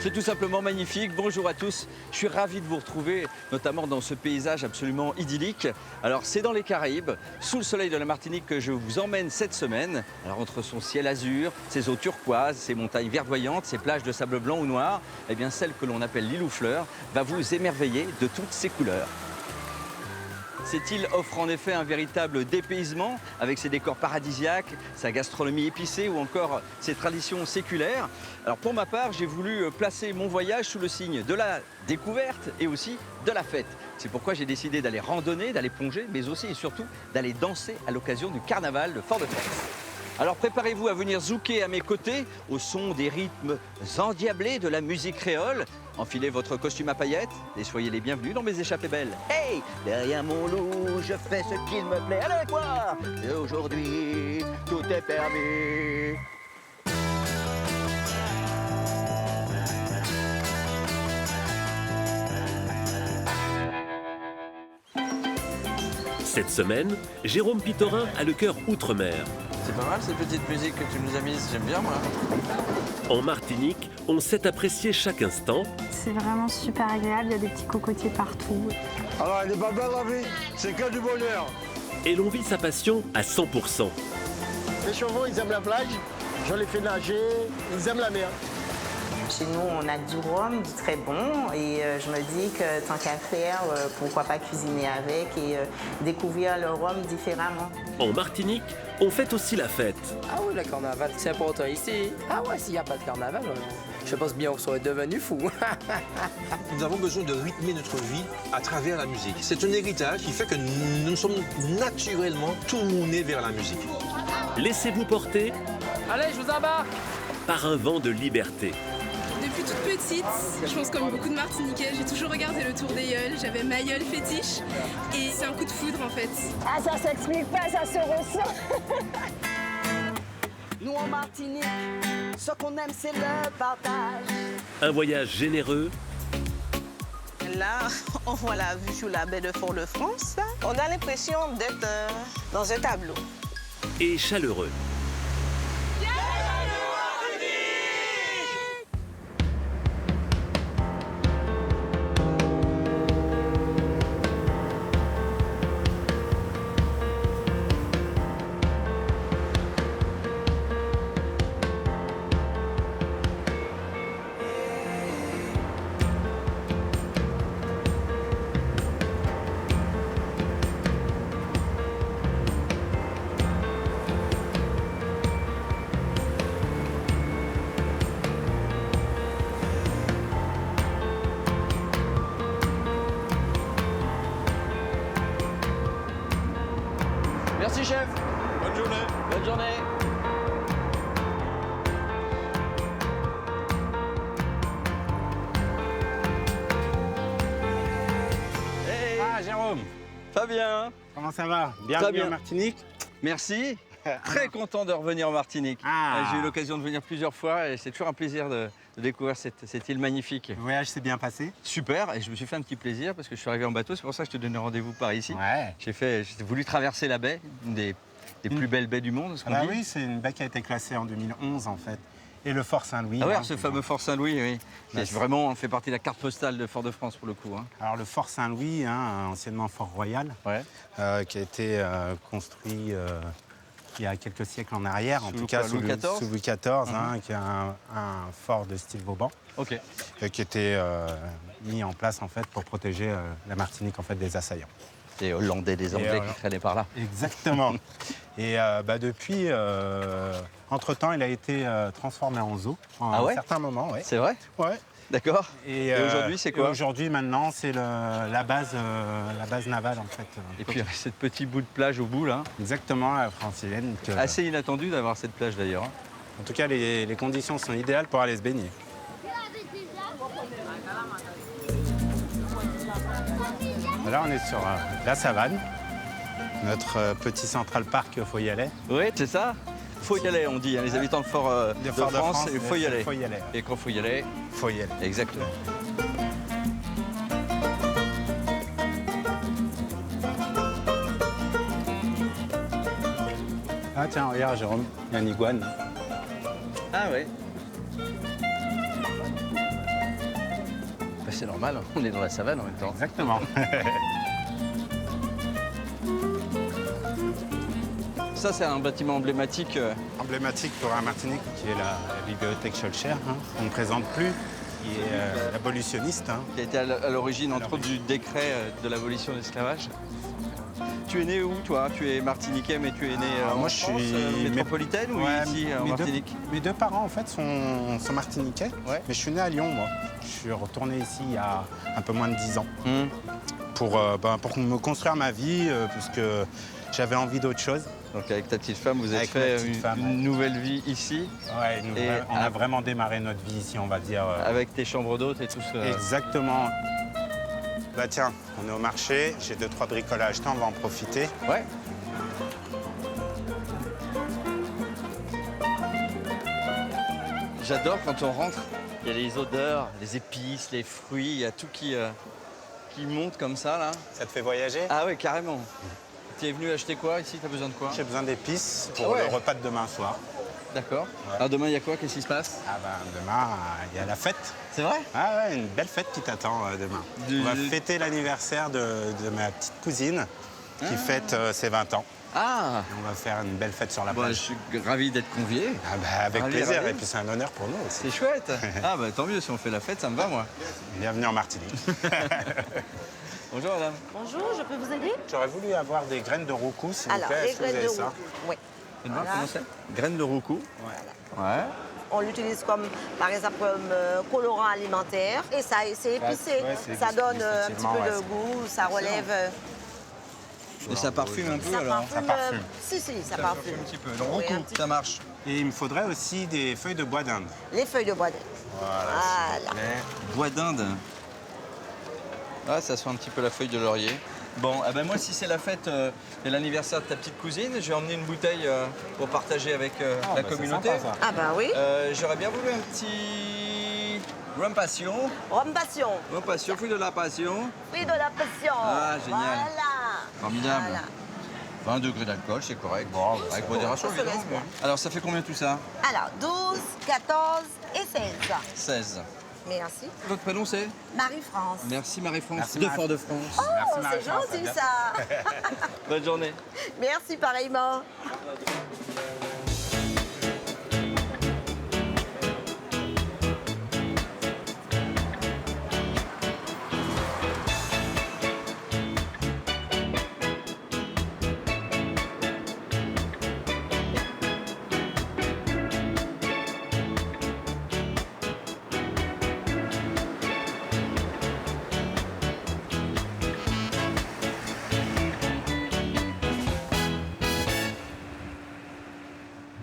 C'est tout simplement magnifique. Bonjour à tous. Je suis ravi de vous retrouver, notamment dans ce paysage absolument idyllique. Alors, c'est dans les Caraïbes, sous le soleil de la Martinique, que je vous emmène cette semaine. Alors, entre son ciel azur, ses eaux turquoises, ses montagnes verdoyantes, ses plages de sable blanc ou noir, eh bien, celle que l'on appelle l'île aux fleurs va vous émerveiller de toutes ses couleurs. Cette île offre en effet un véritable dépaysement avec ses décors paradisiaques, sa gastronomie épicée ou encore ses traditions séculaires. Alors pour ma part, j'ai voulu placer mon voyage sous le signe de la découverte et aussi de la fête. C'est pourquoi j'ai décidé d'aller randonner, d'aller plonger, mais aussi et surtout d'aller danser à l'occasion du carnaval de Fort-de-France. Alors préparez-vous à venir zouker à mes côtés au son des rythmes endiablés de la musique créole. Enfilez votre costume à paillettes et soyez les bienvenus dans mes échappées belles. Hey, derrière mon loup, je fais ce qu'il me plaît. Allez voir, et aujourd'hui, tout est permis. Cette semaine, Jérôme Pitorin a le cœur outre-mer. C'est pas mal cette petite musique que tu nous as mise, j'aime bien moi. En Martinique, on sait apprécier chaque instant. C'est vraiment super agréable, il y a des petits cocotiers partout. Alors, elle n'est pas belle la vie, c'est que du bonheur. Et l'on vit sa passion à 100%. Les chevaux, ils aiment la plage, je les fais nager, ils aiment la mer. Chez nous, on a du rhum, du très bon, et je me dis que tant qu'à faire, pourquoi pas cuisiner avec et découvrir le rhum différemment. En Martinique, on fête aussi la fête. Ah oui, le carnaval, c'est important ici. Ah ouais, s'il n'y a pas de carnaval, je pense bien qu'on serait devenu fou. Nous avons besoin de rythmer notre vie à travers la musique. C'est un héritage qui fait que nous sommes naturellement tournés vers la musique. Laissez-vous porter Allez, je vous embarque. par un vent de liberté. Depuis toute petite, je pense comme beaucoup de Martiniquais, j'ai toujours regardé le Tour des Yeules, j'avais ma Yeule fétiche et c'est un coup de foudre en fait. Ah, ça s'explique pas, ça se ressent. Nous en Martinique, ce qu'on aime c'est le partage. Un voyage généreux Là, on voit la vue sur la baie de Fort-de-France. On a l'impression d'être dans un tableau. et chaleureux. Merci chef. Bonne journée. Bonne journée. Hey. Ah, Jérôme, Fabien. comment ça va? Très Bienvenue bien. en Martinique. Merci. Très content de revenir en Martinique. Ah. J'ai eu l'occasion de venir plusieurs fois et c'est toujours un plaisir de découvrir cette île magnifique. Le voyage s'est bien passé? Super, et je me suis fait un petit plaisir parce que je suis arrivé en bateau, c'est pour ça que je te donnais rendez-vous par ici. Ouais. J'ai voulu traverser la baie, une des plus belles baies du monde, ce qu'on Ah bah dit. oui, c'est une baie qui a été classée en 2011 en fait. Et le Fort Saint-Louis. Ah ouais, hein, ce fameux Fort Saint-Louis, oui. Bah, C'est vraiment fait partie de la carte postale de Fort-de-France pour le coup. Hein. Alors le Fort Saint-Louis, hein, anciennement Fort Royal, Ouais. qui a été construit il y a quelques siècles en arrière, en Sous tout cas quoi, sous Louis XIV? sous Louis XIV, hein, qui est un fort de style Vauban, Ok. qui était mis en place en fait pour protéger la Martinique en fait des assaillants. Des Hollandais, des Anglais qui traînaient par là. Exactement. Et depuis, entre-temps, il a été transformé en zoo à Ah ouais un certain moment. Ouais. C'est vrai? Ouais. D'accord. Et aujourd'hui, c'est quoi? Aujourd'hui, maintenant, c'est la base navale en fait. Et puis cette petit bout de plage au bout là. Exactement, la francilienne. Assez inattendu d'avoir cette plage d'ailleurs. Hein. En tout cas, les conditions sont idéales pour aller se baigner. Là, on est sur la savane, notre petit Central Park Foyalet. Oui, c'est ça. Faut y aller, on dit. Hein, les habitants de Fort-de-France, il faut y aller. Faut y aller. Et quand faut y aller, Faut y aller. exactement. Ah tiens, regarde Jérôme, il y a une iguane. Ah ouais. C'est normal, on est dans la savane en même temps. Exactement. Ça, c'est un bâtiment emblématique. Emblématique pour la Martinique, qui est la bibliothèque Schœlcher, hein, qu'on ne présente plus, qui est l'abolitionniste. Hein. Qui a été à l'origine, entre autres, du décret de l'abolition de l'esclavage. Tu es né où, toi? Tu es martiniquais, mais tu es né en moi, France, je suis métropolitaine ou ici, en Martinique? Mes deux parents, en fait, sont martiniquais, ouais. Mais je suis né à Lyon, moi. Je suis retourné ici il y a un peu moins de 10 ans pour me construire ma vie, puisque j'avais envie d'autre chose. Donc avec ta petite femme, vous avez fait une nouvelle vie ici. Ouais, on a vraiment démarré notre vie ici, on va dire. Avec tes chambres d'hôtes et tout ça. Exactement. Bah tiens, on est au marché, j'ai 2-3 bricoles à acheter, on va en profiter. Ouais. J'adore quand on rentre, il y a les odeurs, les épices, les fruits, il y a tout qui monte comme ça là. Ça te fait voyager? Ah ouais, carrément. Tu es venu acheter quoi ici? Tu as besoin de quoi? J'ai besoin d'épices pour le repas de demain soir. D'accord. Ouais. Alors demain, il y a quoi? Qu'est-ce qui se passe? Ah ben demain, il y a la fête. C'est vrai? Ah ouais, une belle fête qui t'attend demain. On va fêter l'anniversaire de ma petite cousine qui fête ses 20 ans. Ah! Et on va faire une belle fête sur la plage. Je suis ravi d'être convié. Ah bah, avec plaisir, et puis c'est un honneur pour nous aussi. C'est chouette. Ah bah tant mieux, si on fait la fête, ça me va moi. Bienvenue en Martinique. Bonjour madame. Bonjour, je peux vous aider? J'aurais voulu avoir des graines de roucou, s'il vous plaît. Les graines de roucou, oui. Voilà. Comment c'est? Graines de roucou. Voilà. Ouais. On l'utilise comme, par exemple, comme colorant alimentaire. Et ça, c'est épicé. Ça donne un petit peu de goût, ça relève. Et ça parfume un peu ça alors? Parfume, ça parfume. Si, ça parfume. Un petit peu. Donc roucou, ça marche. Et il me faudrait aussi des feuilles de bois d'Inde. Les feuilles de bois d'Inde. Voilà. Bois d'Inde. Ah, ça sent un petit peu la feuille de laurier. Bon, eh ben moi, si c'est la fête et l'anniversaire de ta petite cousine, j'ai emmené une bouteille pour partager avec la communauté. Sympa, ça. Ah bah oui. J'aurais bien voulu un petit rhum passion. Rhum passion. Rhum passion, fruit de la passion. Fruit de la passion. Ah, génial. Voilà. Formidable. Voilà. 20 degrés d'alcool, c'est correct. Bon, avec modération, On se laisse évidemment. faire. Alors, ça fait combien tout ça? Alors, 12, 14 et 16. 16. Merci. Votre prénom, c'est? Marie-France. Merci Marie-France. Merci, De Marie. Fort-de-France. Oh, Merci, c'est Marie-France, gentil à ça. Bonne journée. Merci pareillement.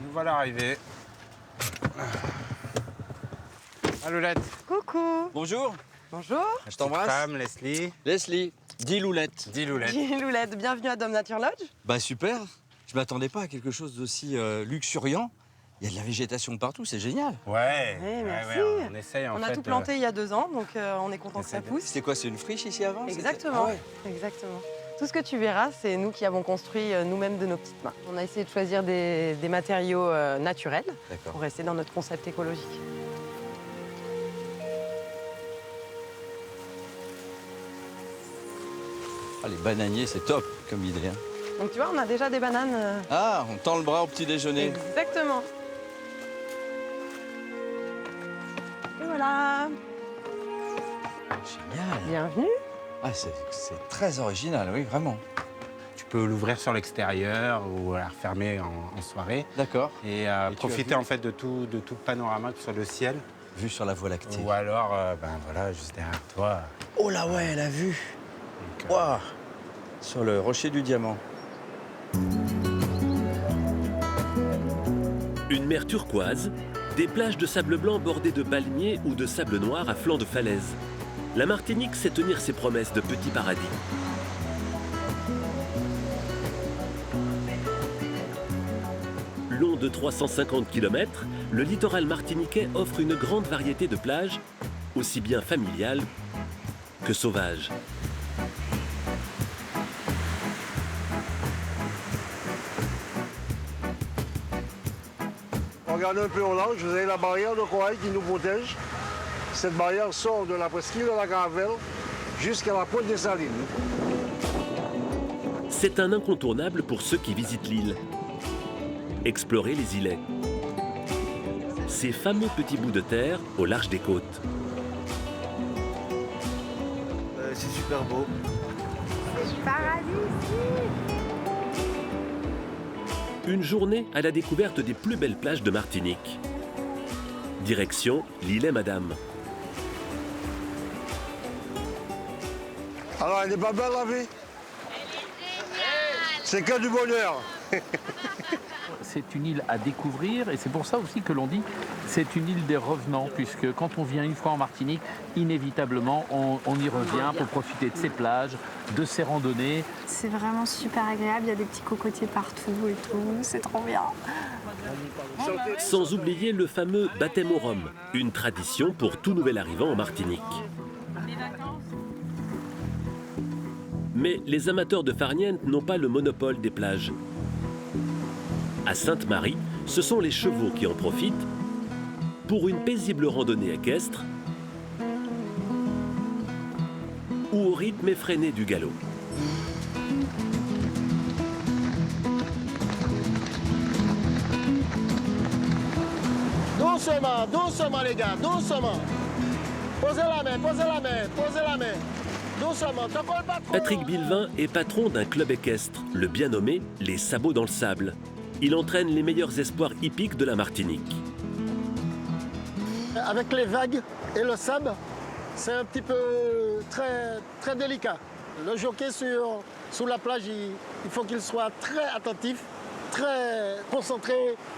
Nous voilà arrivés. Ah, Loulette. Coucou. Bonjour. Bonjour. Je t'embrasse. Femme, Leslie. Leslie. Dis Loulette. Dis Loulette. Loulette, bienvenue à Dome Nature Lodge. Bah super. Je m'attendais pas à quelque chose d'aussi luxuriant. Il y a de la végétation partout, c'est génial. Ouais. Ouais, merci. On essaye en On fait. a tout planté il y a 2 ans, donc on est content que ça pousse. C'était quoi, c'est une friche ici avant? Exactement. Ah ouais. Exactement. Tout ce que tu verras, c'est nous qui avons construit nous-mêmes de nos petites mains. On a essayé de choisir des matériaux naturels D'accord. pour rester dans notre concept écologique. Ah, les bananiers, c'est top comme idée. Hein. Donc tu vois, on a déjà des bananes. Ah, on tend le bras au petit déjeuner. Exactement. Et voilà. Génial. Bienvenue. Ah, c'est très original, oui, vraiment. Tu peux l'ouvrir sur l'extérieur ou la refermer en soirée. D'accord. Et, profiter en fait de tout le panorama, que ce soit le ciel. Vue sur la Voie lactée. Ou alors, voilà, juste derrière toi. Oh là ouais, la vue. Waouh. Sur le rocher du diamant. Une mer turquoise, des plages de sable blanc bordées de palmiers ou de sable noir à flanc de falaise. La Martinique sait tenir ses promesses de petit paradis. Long de 350 km, le littoral martiniquais offre une grande variété de plages, aussi bien familiales que sauvages. Regardez un peu au large, vous avez la barrière de corail qui nous protège. Cette barrière sort de la presqu'île de la Gravelle jusqu'à la pointe des Salines. C'est un incontournable pour ceux qui visitent l'île. Explorer les îlets. Ces fameux petits bouts de terre au large des côtes. C'est super beau. C'est du paradis ici. Une journée à la découverte des plus belles plages de Martinique. Direction l'îlet Madame. Alors, elle n'est pas belle la vie? C'est que du bonheur. C'est une île à découvrir et c'est pour ça aussi que l'on dit c'est une île des revenants, puisque quand on vient une fois en Martinique, inévitablement on y revient pour profiter de ses plages, de ses randonnées. C'est vraiment super agréable, il y a des petits cocotiers partout et tout, c'est trop bien. Sans oublier le fameux baptême au rhum, une tradition pour tout nouvel arrivant en Martinique. Mais les amateurs de farniente n'ont pas le monopole des plages. À Sainte-Marie, ce sont les chevaux qui en profitent pour une paisible randonnée équestre ou au rythme effréné du galop. Doucement, doucement les gars, doucement. Posez la main, posez la main, posez la main. Doucement, t'en colle pas trop. Patrick Bilvin est patron d'un club équestre, le bien nommé Les Sabots dans le Sable. Il entraîne les meilleurs espoirs hippiques de la Martinique. Avec les vagues et le sable, c'est un petit peu très délicat. Le jockey sur la plage, il faut qu'il soit très attentif, très concentré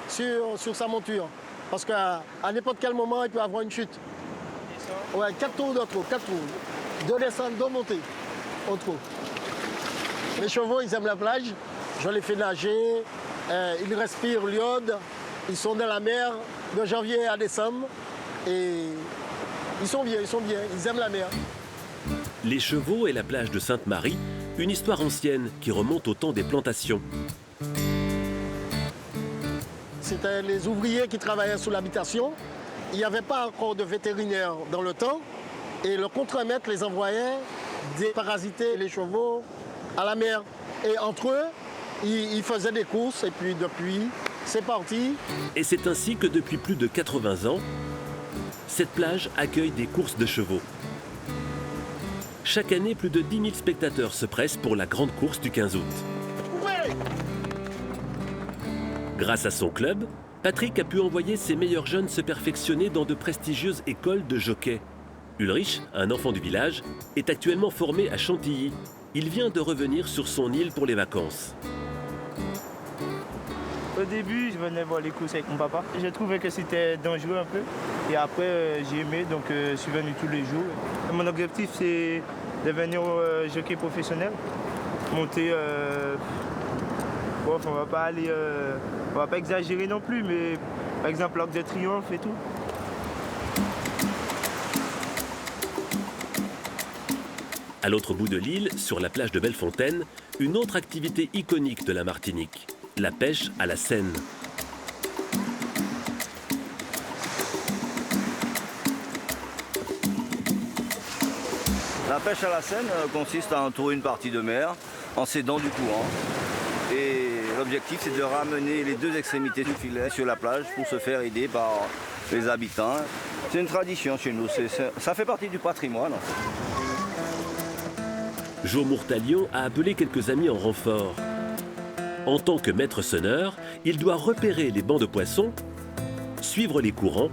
sur sa monture. Parce qu'à n'importe quel moment, il peut avoir une chute. Ouais, 4 tours de trop, 4 tours. 2 descentes, 2 montées au trot. Les chevaux, ils aiment la plage. Je les fais nager. Ils respirent l'iode. Ils sont dans la mer de janvier à décembre. Et ils sont bien, ils aiment la mer. Les chevaux et la plage de Sainte-Marie, une histoire ancienne qui remonte au temps des plantations. C'était les ouvriers qui travaillaient sous l'habitation. Il n'y avait pas encore de vétérinaire dans le temps. Et le contremaître les envoyait déparasiter les chevaux à la mer. Et entre eux, ils faisaient des courses. Et puis depuis, c'est parti. Et c'est ainsi que depuis plus de 80 ans, cette plage accueille des courses de chevaux. Chaque année, plus de 10 000 spectateurs se pressent pour la grande course du 15 août. Ouais. Grâce à son club, Patrick a pu envoyer ses meilleurs jeunes se perfectionner dans de prestigieuses écoles de jockey. Ulrich, un enfant du village, est actuellement formé à Chantilly. Il vient de revenir sur son île pour les vacances. Au début, je venais voir les courses avec mon papa. J'ai trouvé que c'était dangereux un peu. Et après, j'ai aimé, donc je suis venu tous les jours. Et mon objectif, c'est devenir jockey professionnel. Monter... Bon, on va pas aller... on va pas exagérer non plus, mais par exemple, l'Arc de Triomphe et tout. À l'autre bout de l'île, sur la plage de Bellefontaine, une autre activité iconique de la Martinique, la pêche à la Seine. La pêche à la Seine consiste à entourer une partie de mer en s'aidant du courant. Et l'objectif, c'est de ramener les deux extrémités du filet sur la plage pour se faire aider par les habitants. C'est une tradition chez nous, ça fait partie du patrimoine. Jo Mourtalion a appelé quelques amis en renfort. En tant que maître sonneur, il doit repérer les bancs de poissons, suivre les courants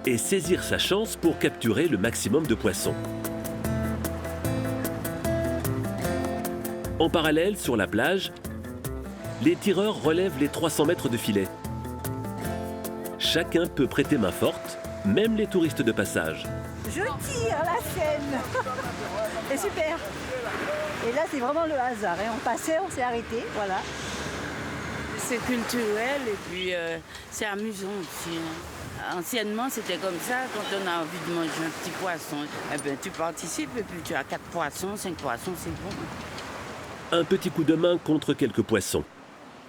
et saisir sa chance pour capturer le maximum de poissons. En parallèle, sur la plage, les tireurs relèvent les 300 mètres de filet. Chacun peut prêter main forte, même les touristes de passage. Je tire la Seine. C'est super. Et là, c'est vraiment le hasard. On passait, on s'est arrêté, voilà. C'est culturel et puis c'est amusant aussi. Anciennement, c'était comme ça. Quand on a envie de manger un petit poisson, eh ben, tu participes et puis tu as 4 poissons, 5 poissons, c'est bon. Un petit coup de main contre quelques poissons.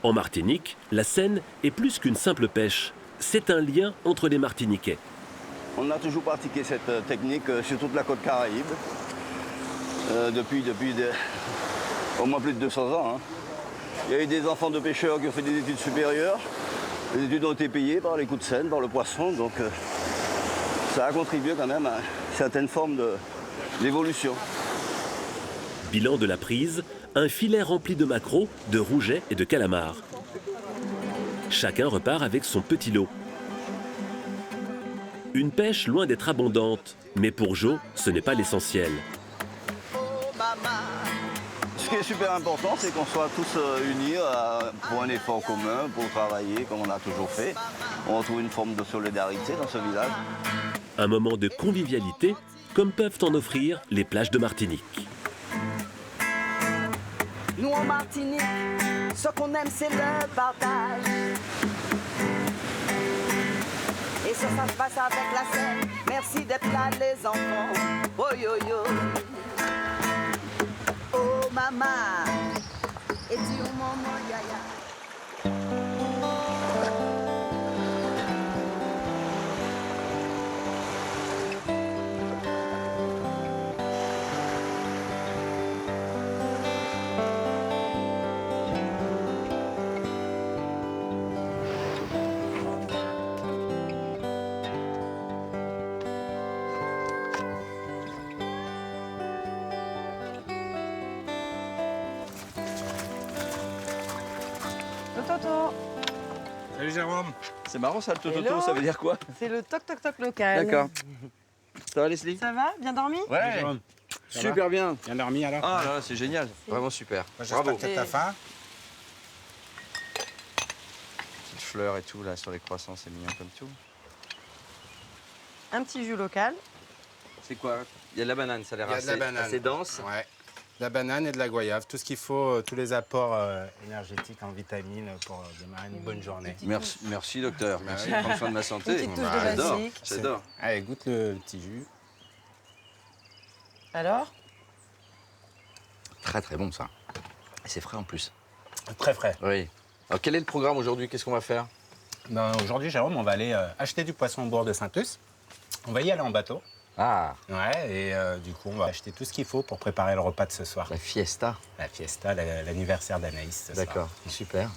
En Martinique, la Seine est plus qu'une simple pêche. C'est un lien entre les Martiniquais. On a toujours pratiqué cette technique sur toute la côte Caraïbe, depuis au moins plus de 200 ans. Hein. Il y a eu des enfants de pêcheurs qui ont fait des études supérieures. Les études ont été payées par les coups de seine, par le poisson, donc ça a contribué quand même à certaines formes d'évolution. Bilan de la prise, un filet rempli de maquereaux, de rougets et de calamars. Chacun repart avec son petit lot. Une pêche loin d'être abondante, mais pour Jo, ce n'est pas l'essentiel. Ce qui est super important, c'est qu'on soit tous unis pour un effort commun, pour travailler comme on a toujours fait. On retrouve une forme de solidarité dans ce village. Un moment de convivialité, comme peuvent en offrir les plages de Martinique. Nous en Martinique, ce qu'on aime c'est le partage. Et ça se passe avec la scène. Merci d'être là les enfants. Oh yo yo. Oh maman. Et dis oh maman yaya. Le Toto. Salut Jérôme. C'est marrant ça, le Toto, Hello. ça veut dire quoi? C'est le toc-toc-toc local. D'accord. Ça va Leslie? Ça va? Bien dormi? Ouais. Jérôme. Ça Super va bien. Bien dormi alors? Ah là, c'est génial. Vraiment super. J'espère Bravo. que t'as faim. Petites fleurs et tout là sur les croissants, c'est mignon comme tout. Un petit jus local. C'est quoi? Il y a de la banane, ça a l'air Il y a de la banane. assez dense. Ouais. De la banane et de la goyave, tout ce qu'il faut, tous les apports énergétiques en vitamines pour démarrer une bonne journée. Merci docteur, merci de prendre soin de ma santé. Une petite touche de J'adore, basique. j'adore. Allez, goûte le petit jus. Alors? Très très bon ça. Et c'est frais en plus. Très frais. Oui. Alors quel est le programme aujourd'hui? Qu'est-ce qu'on va faire? Ben, aujourd'hui, Jérôme, on va aller acheter du poisson au bord de Saint-Us. On va y aller en bateau. Ah. Ouais, et du coup, on va acheter tout ce qu'il faut pour préparer le repas de ce soir. La fiesta. La fiesta, l'anniversaire d'Anaïs ce soir. D'accord, super.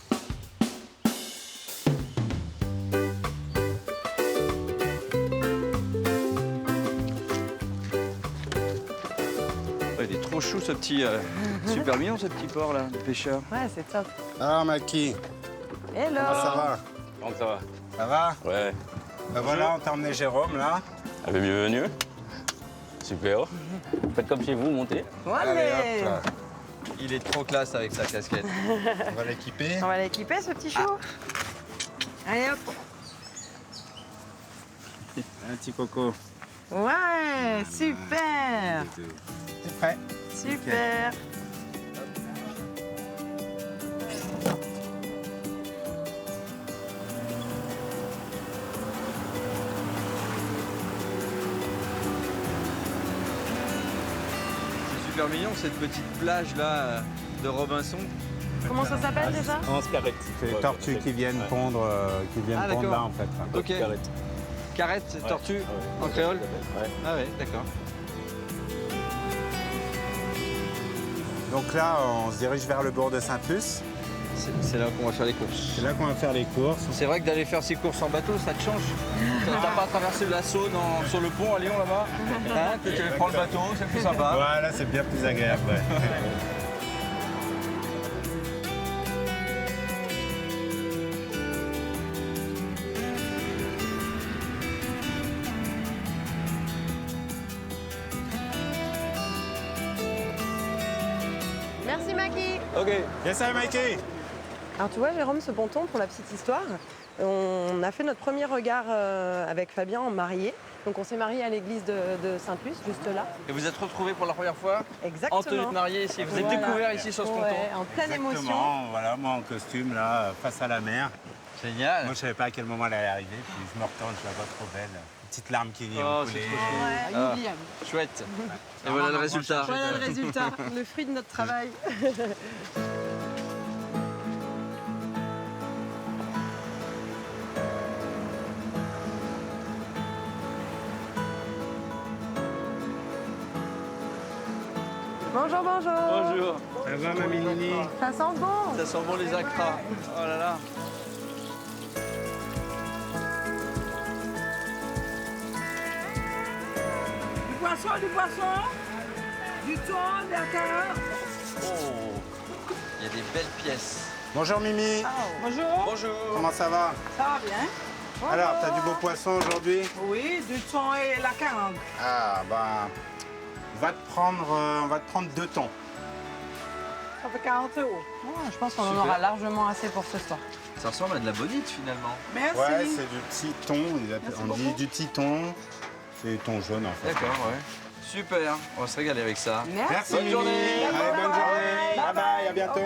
Ouais, il est trop chou ce petit... super mignon ce petit porc là, le pêcheur. Ouais, c'est top. Ah, Maki. Hello. Ça va? Comment ça va? Ça va? Ouais. Ben voilà, on t'a emmené Jérôme là. Ah, ben, bienvenue. Super. Faites comme chez vous, montez. Allez, hop, là. Il est trop classe avec sa casquette. On va l'équiper. On va l'équiper, ce petit chou. Allez, hop. Un petit coco. Ouais, super. C'est prêt? Super. Super mignon cette petite plage là de Robinson. Comment ça s'appelle déjà? 11 carettes. C'est les tortues qui viennent pondre, pondre là en fait. Ok. Carettes. Carrette, tortue, en créole? Ouais. Ah ouais, d'accord. Donc là, on se dirige vers le bord de Saint-Us. C'est là qu'on va faire les courses. C'est là qu'on va faire les courses. C'est vrai que d'aller faire ses courses en bateau, ça te change. T'as pas traversé la Saône sur le pont à Lyon là-bas, hein, que tu prends le bateau, c'est plus sympa. Voilà, c'est bien plus agréable. Ouais. Merci, Maki. Ok. Yes, sir, Mikey. Alors tu vois, Jérôme, ce ponton, pour la petite histoire, on a fait notre premier regard avec Fabien en marié. Donc on s'est marié à l'église de Saint-Luce, juste là. Et vous êtes retrouvés pour la première fois? Exactement. En tenue de mariée ici. Vous êtes découverts ici sur ce ponton? Ouais, en pleine émotion. Exactement, voilà, moi en costume là, face à la mer. Génial. Moi je savais pas à quel moment elle allait arriver, puis je me retourne, je la vois trop belle. Petite larme qui Oh, ont c'est coulé. trop chou. Ouais, inoubliable. Chouette. Et voilà le résultat. Voilà le résultat, le fruit de notre travail. Bonjour, bonjour. Bonjour. Ça va, mamie Nini? Ça sent bon. Ça sent bon les acras. Oh là là. Du poisson, du thon, des acars. Oh, il y a des belles pièces. Bonjour Mimi. Bonjour. Bonjour. Comment ça va? Ça va bien? Alors, t'as du beau poisson aujourd'hui? Oui, du thon et la carangue. Ah, bah, on va te prendre 2 thons. Ça fait 40 €. Je pense qu'on en Super. aura largement assez pour ce soir. Ça ressemble à de la bonite finalement. Merci. Ouais, c'est du petit thon. On dit du petit thon. C'est du thon jaune en fait. D'accord, ouais. Super, on va se régaler avec ça. Merci. Bonne journée. Allez, bonne journée. Bye bye, à bientôt.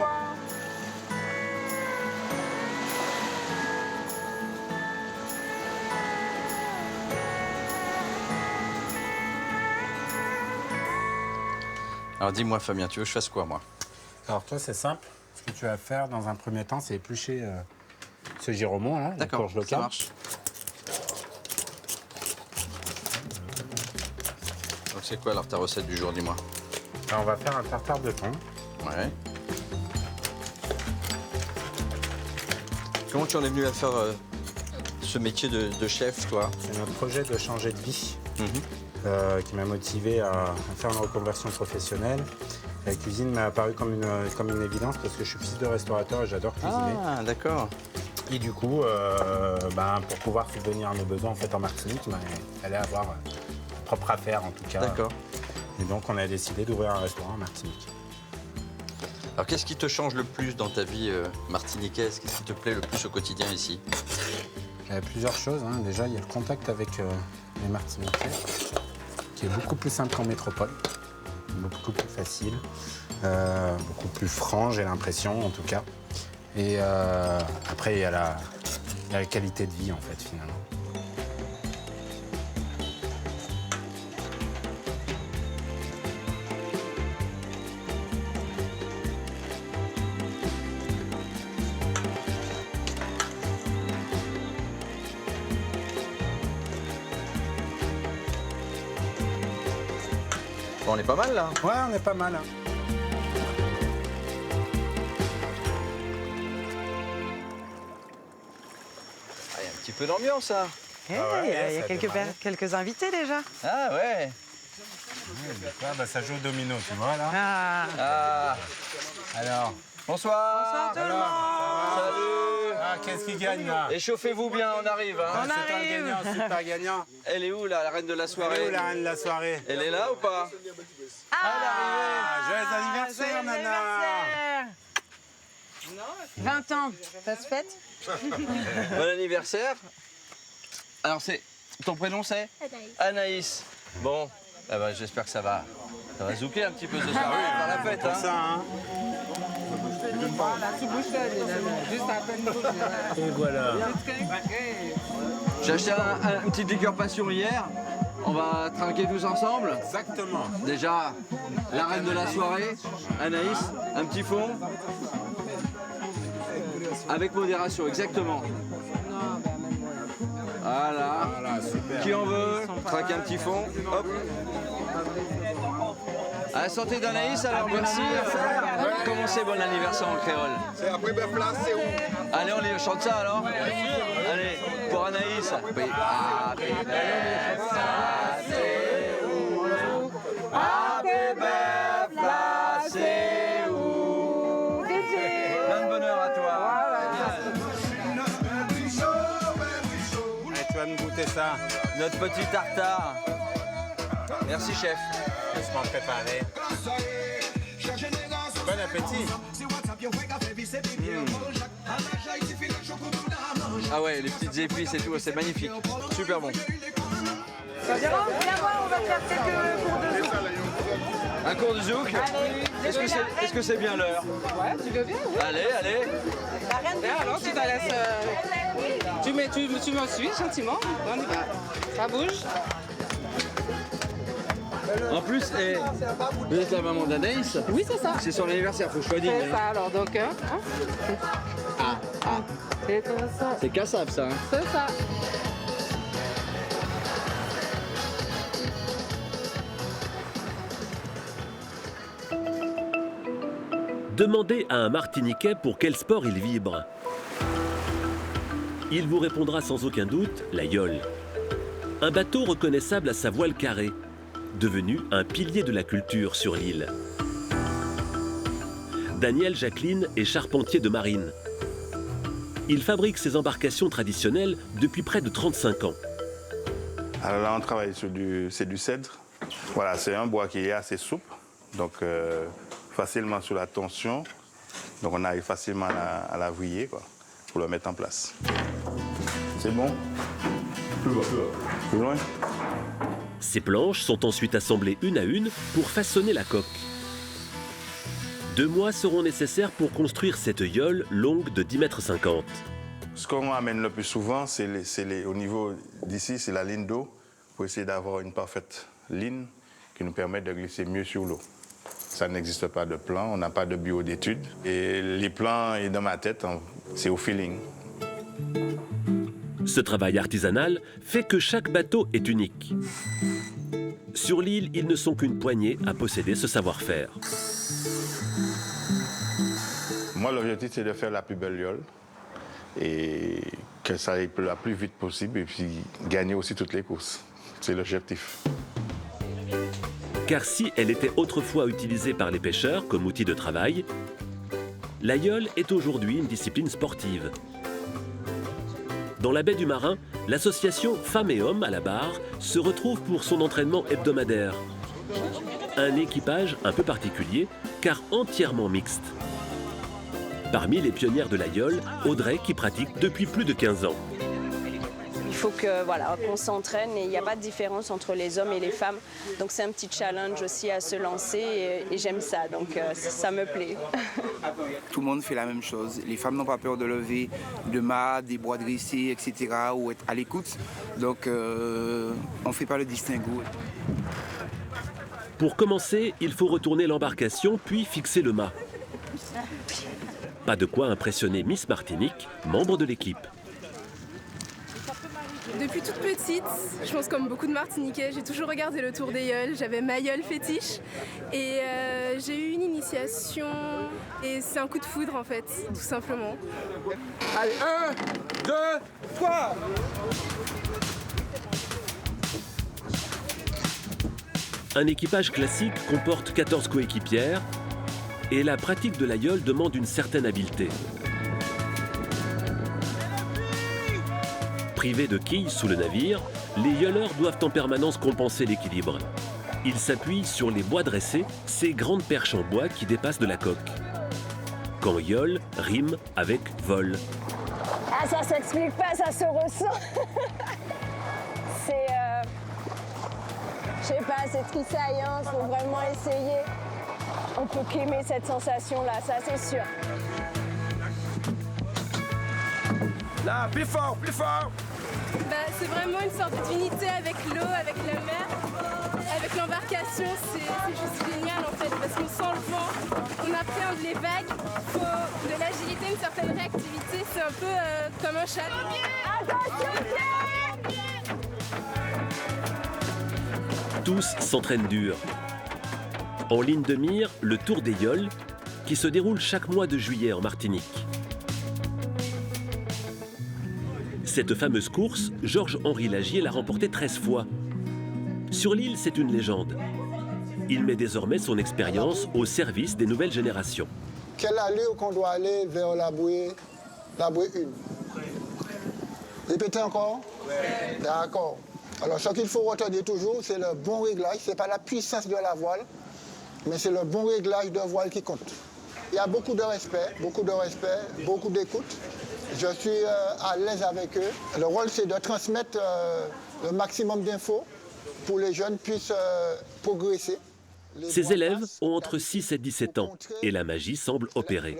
Alors dis-moi Fabien, tu veux que je fasse quoi moi? Alors toi, c'est simple. Ce que tu vas faire dans un premier temps, c'est éplucher ce giromont là, la courge ça locale. marche. Donc c'est quoi alors ta recette du jour, dis-moi? Alors, on va faire un tartare de thon. Ouais. Comment tu en es venu à faire ce métier de chef, toi? C'est notre projet de changer de vie qui m'a motivé à faire une reconversion professionnelle. La cuisine m'a apparu comme une évidence parce que je suis fils de restaurateur et j'adore cuisiner. Ah, d'accord. Et du coup, pour pouvoir subvenir à nos besoins en fait en Martinique, il fallait avoir propre affaire en tout cas. D'accord. Et donc on a décidé d'ouvrir un restaurant en Martinique. Alors qu'est-ce qui te change le plus dans ta vie martiniquaise? Qu'est-ce qui te plaît le plus au quotidien ici? Il y a plusieurs choses. Déjà, il y a le contact avec les Martiniquais, qui est beaucoup plus simple qu'en métropole, beaucoup plus facile, beaucoup plus franc, j'ai l'impression en tout cas. Et après, il y a la qualité de vie en fait finalement. Bon, on est pas mal là. Ouais, on est pas mal. Ah, il y a un petit peu d'ambiance, hein. Il ouais, y a ça quelques invités déjà. Ah ouais. Ça joue au domino, tu vois là. Ah. Alors. Bonsoir. Bonsoir tout le monde. Salut. Ah, qu'est-ce qui gagne là? Échauffez-vous bien, on arrive. Hein. C'est un gagnant, super gagnant. Elle est où là, la reine de la soirée? Elle est où la reine de la soirée? Elle est là ou pas? Joyeux anniversaire, Nana. 20 ans, ça se fête? Bon anniversaire. Alors ton prénom c'est? Anaïs. Bon, ah bah, j'espère que ça va zouker un petit peu ce soir. Oui, faire la fête. Hein. Ça, hein. Et voilà. J'ai acheté une petite liqueur passion hier. On va trinquer tous ensemble. Exactement. Déjà, la reine de la soirée, Anaïs, un petit fond. Avec modération, exactement. Voilà. Super. Qui en veut? Trinquer un petit fond. Hop. À la santé d'Anaïs, alors merci. Comment c'est bon anniversaire en créole? C'est après Befla, c'est où? Allez, on les chante ça alors? Allez, pour Anaïs. Happy Befla, c'est où? Plein de bonheur à toi. Allez, tu vas nous goûter ça. Notre petit tartare. Merci chef. Laisse-moi préparer. Bon appétit. Ah ouais, les petites épices et tout, c'est magnifique. Super bon. Jérôme, viens voir, on va faire quelques cours de zouk. Un cours de zouk? Est-ce que c'est bien l'heure? Ouais, tu veux bien? Oui. Allez. Alors, tu te laisses. Tu me suis gentiment. On y va. Ça bouge. En plus, vous êtes la maman d'Anaïs? Oui, c'est ça. C'est son anniversaire, faut choisir. C'est ça, alors donc. C'est ça. C'est Kassav ça. Hein. C'est ça. Demandez à un Martiniquais pour quel sport il vibre. Il vous répondra sans aucun doute la yole. Un bateau reconnaissable à sa voile carrée, devenu un pilier de la culture sur l'île. Daniel Jacqueline est charpentier de marine. Il fabrique ses embarcations traditionnelles depuis près de 35 ans. Alors là, on travaille sur du cèdre. Voilà, c'est un bois qui est assez souple, donc facilement sous la tension. Donc on arrive facilement à la vriller, quoi, pour le mettre en place. C'est bon? Plus loin, plus loin. Plus loin? Ces planches sont ensuite assemblées une à une pour façonner la coque. 2 mois seront nécessaires pour construire cette yole longue de 10,50 m. Ce qu'on amène le plus souvent, au niveau d'ici, c'est la ligne d'eau, pour essayer d'avoir une parfaite ligne qui nous permet de glisser mieux sur l'eau. Ça n'existe pas de plan, on n'a pas de bureau d'études. Et les plans, et dans ma tête, c'est au feeling. Ce travail artisanal fait que chaque bateau est unique. Sur l'île, ils ne sont qu'une poignée à posséder ce savoir-faire. Moi, l'objectif, c'est de faire la plus belle yole et que ça aille le plus vite possible et puis gagner aussi toutes les courses. C'est l'objectif. Car si elle était autrefois utilisée par les pêcheurs comme outil de travail, la yole est aujourd'hui une discipline sportive. Dans la baie du Marin, l'association Femmes et Hommes à la barre se retrouve pour son entraînement hebdomadaire. Un équipage un peu particulier, car entièrement mixte. Parmi les pionnières de la yole, Audrey qui pratique depuis plus de 15 ans. Il faut qu'on s'entraîne et il n'y a pas de différence entre les hommes et les femmes. Donc c'est un petit challenge aussi à se lancer et j'aime ça, donc ça me plaît. Tout le monde fait la même chose. Les femmes n'ont pas peur de lever de mâts, des bois dressés, etc. ou être à l'écoute. Donc on ne fait pas le distinguo. Pour commencer, il faut retourner l'embarcation puis fixer le mât. Pas de quoi impressionner Miss Martinique, membre de l'équipe. Depuis toute petite, je pense comme beaucoup de Martiniquais, j'ai toujours regardé le Tour des Yoles, j'avais ma yole fétiche et j'ai eu une initiation et c'est un coup de foudre en fait, tout simplement. Allez, 1, 2, 3 ! Un équipage classique comporte 14 coéquipières et la pratique de la yole demande une certaine habileté. Privés de quilles sous le navire, les yoleurs doivent en permanence compenser l'équilibre. Ils s'appuient sur les bois dressés, ces grandes perches en bois qui dépassent de la coque. Quand yole rime avec vol. Ah, ça s'explique pas, ça se ressent. C'est, je sais pas, c'est tressaillant, faut vraiment essayer. On peut qu'aimer cette sensation-là, ça c'est sûr. Là, plus fort, plus fort! C'est vraiment une sorte d'unité avec l'eau, avec la mer, avec l'embarcation, c'est juste génial en fait, parce qu'on sent le vent, on appréhende les vagues, il faut de l'agilité, une certaine réactivité, c'est un peu comme un chat. Tous s'entraînent dur. En ligne de mire, le Tour des Yoles, qui se déroule chaque mois de juillet en Martinique. Cette fameuse course, Georges-Henri Lagier l'a remportée 13 fois. Sur l'île, c'est une légende. Il met désormais son expérience au service des nouvelles générations. Quelle allure qu'on doit aller vers la bouée 1? Répétez encore? Ouais. D'accord. Alors, ce qu'il faut retenir toujours, c'est le bon réglage. Ce n'est pas la puissance de la voile, mais c'est le bon réglage de voile qui compte. Il y a beaucoup de respect, beaucoup d'écoute. Je suis à l'aise avec eux. Le rôle, c'est de transmettre le maximum d'infos pour que les jeunes puissent progresser. Ses élèves ont entre 6 et 17 ans et la magie semble opérer.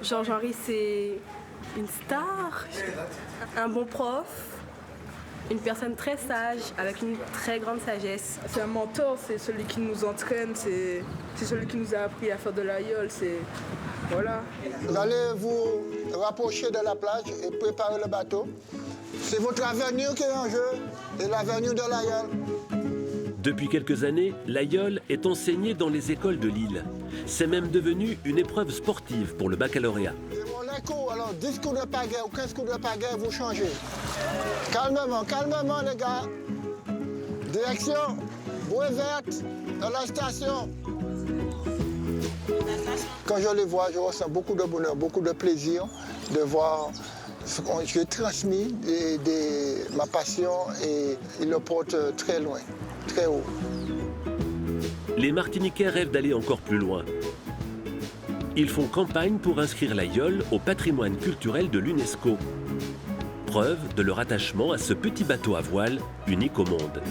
Georges-Henri, c'est une star, un bon prof, une personne très sage, avec une très grande sagesse. C'est un mentor, c'est celui qui nous entraîne, c'est celui qui nous a appris à faire de la yole, voilà. Vous allez vous rapprocher de la plage et préparer le bateau. C'est votre avenir qui est en jeu et l'avenir de la yole. Depuis quelques années, l'aïeul est enseigné dans les écoles de Lille. C'est même devenu une épreuve sportive pour le baccalauréat. C'est mon écho, alors 10 coups de pagaie ou 15 coups de pagaie, vous changez. Calmement, calmement les gars. Direction, bouée verte, dans la station. Quand je les vois, je ressens beaucoup de bonheur, beaucoup de plaisir de voir ce que j'ai transmis ma passion et ils le portent très loin, très haut. Les Martiniquais rêvent d'aller encore plus loin. Ils font campagne pour inscrire l'aïeul au patrimoine culturel de l'UNESCO. Preuve de leur attachement à ce petit bateau à voile unique au monde.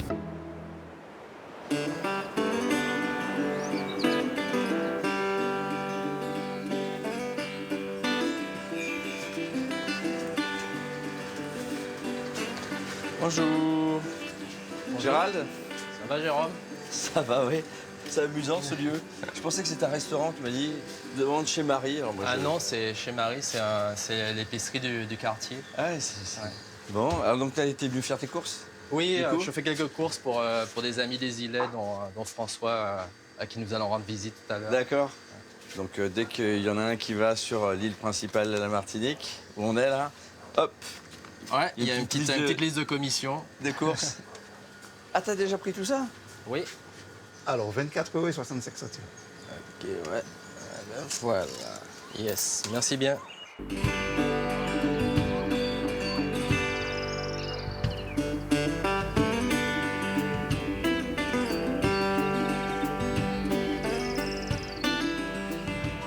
Bonjour. Gérald? Ça va, Jérôme? Ça va, oui. C'est amusant ce lieu. Je pensais que c'était un restaurant, tu m'as dit, demande chez Marie. Alors moi, non, c'est chez Marie, c'est l'épicerie du quartier. Ah ouais, ouais. Bon, alors donc tu as été venu faire tes courses? Oui, je fais quelques courses pour des amis des îlets, dont François, à qui nous allons rendre visite tout à l'heure. D'accord. Donc dès qu'il y en a un qui va sur l'île principale de la Martinique, où on est là, hop. Ouais, il y a une petite liste de commissions. Des courses. Ah, t'as déjà pris tout ça? Oui. Alors, 24 € et 65 centimes. Ok, ouais. Alors, voilà. Yes, merci bien.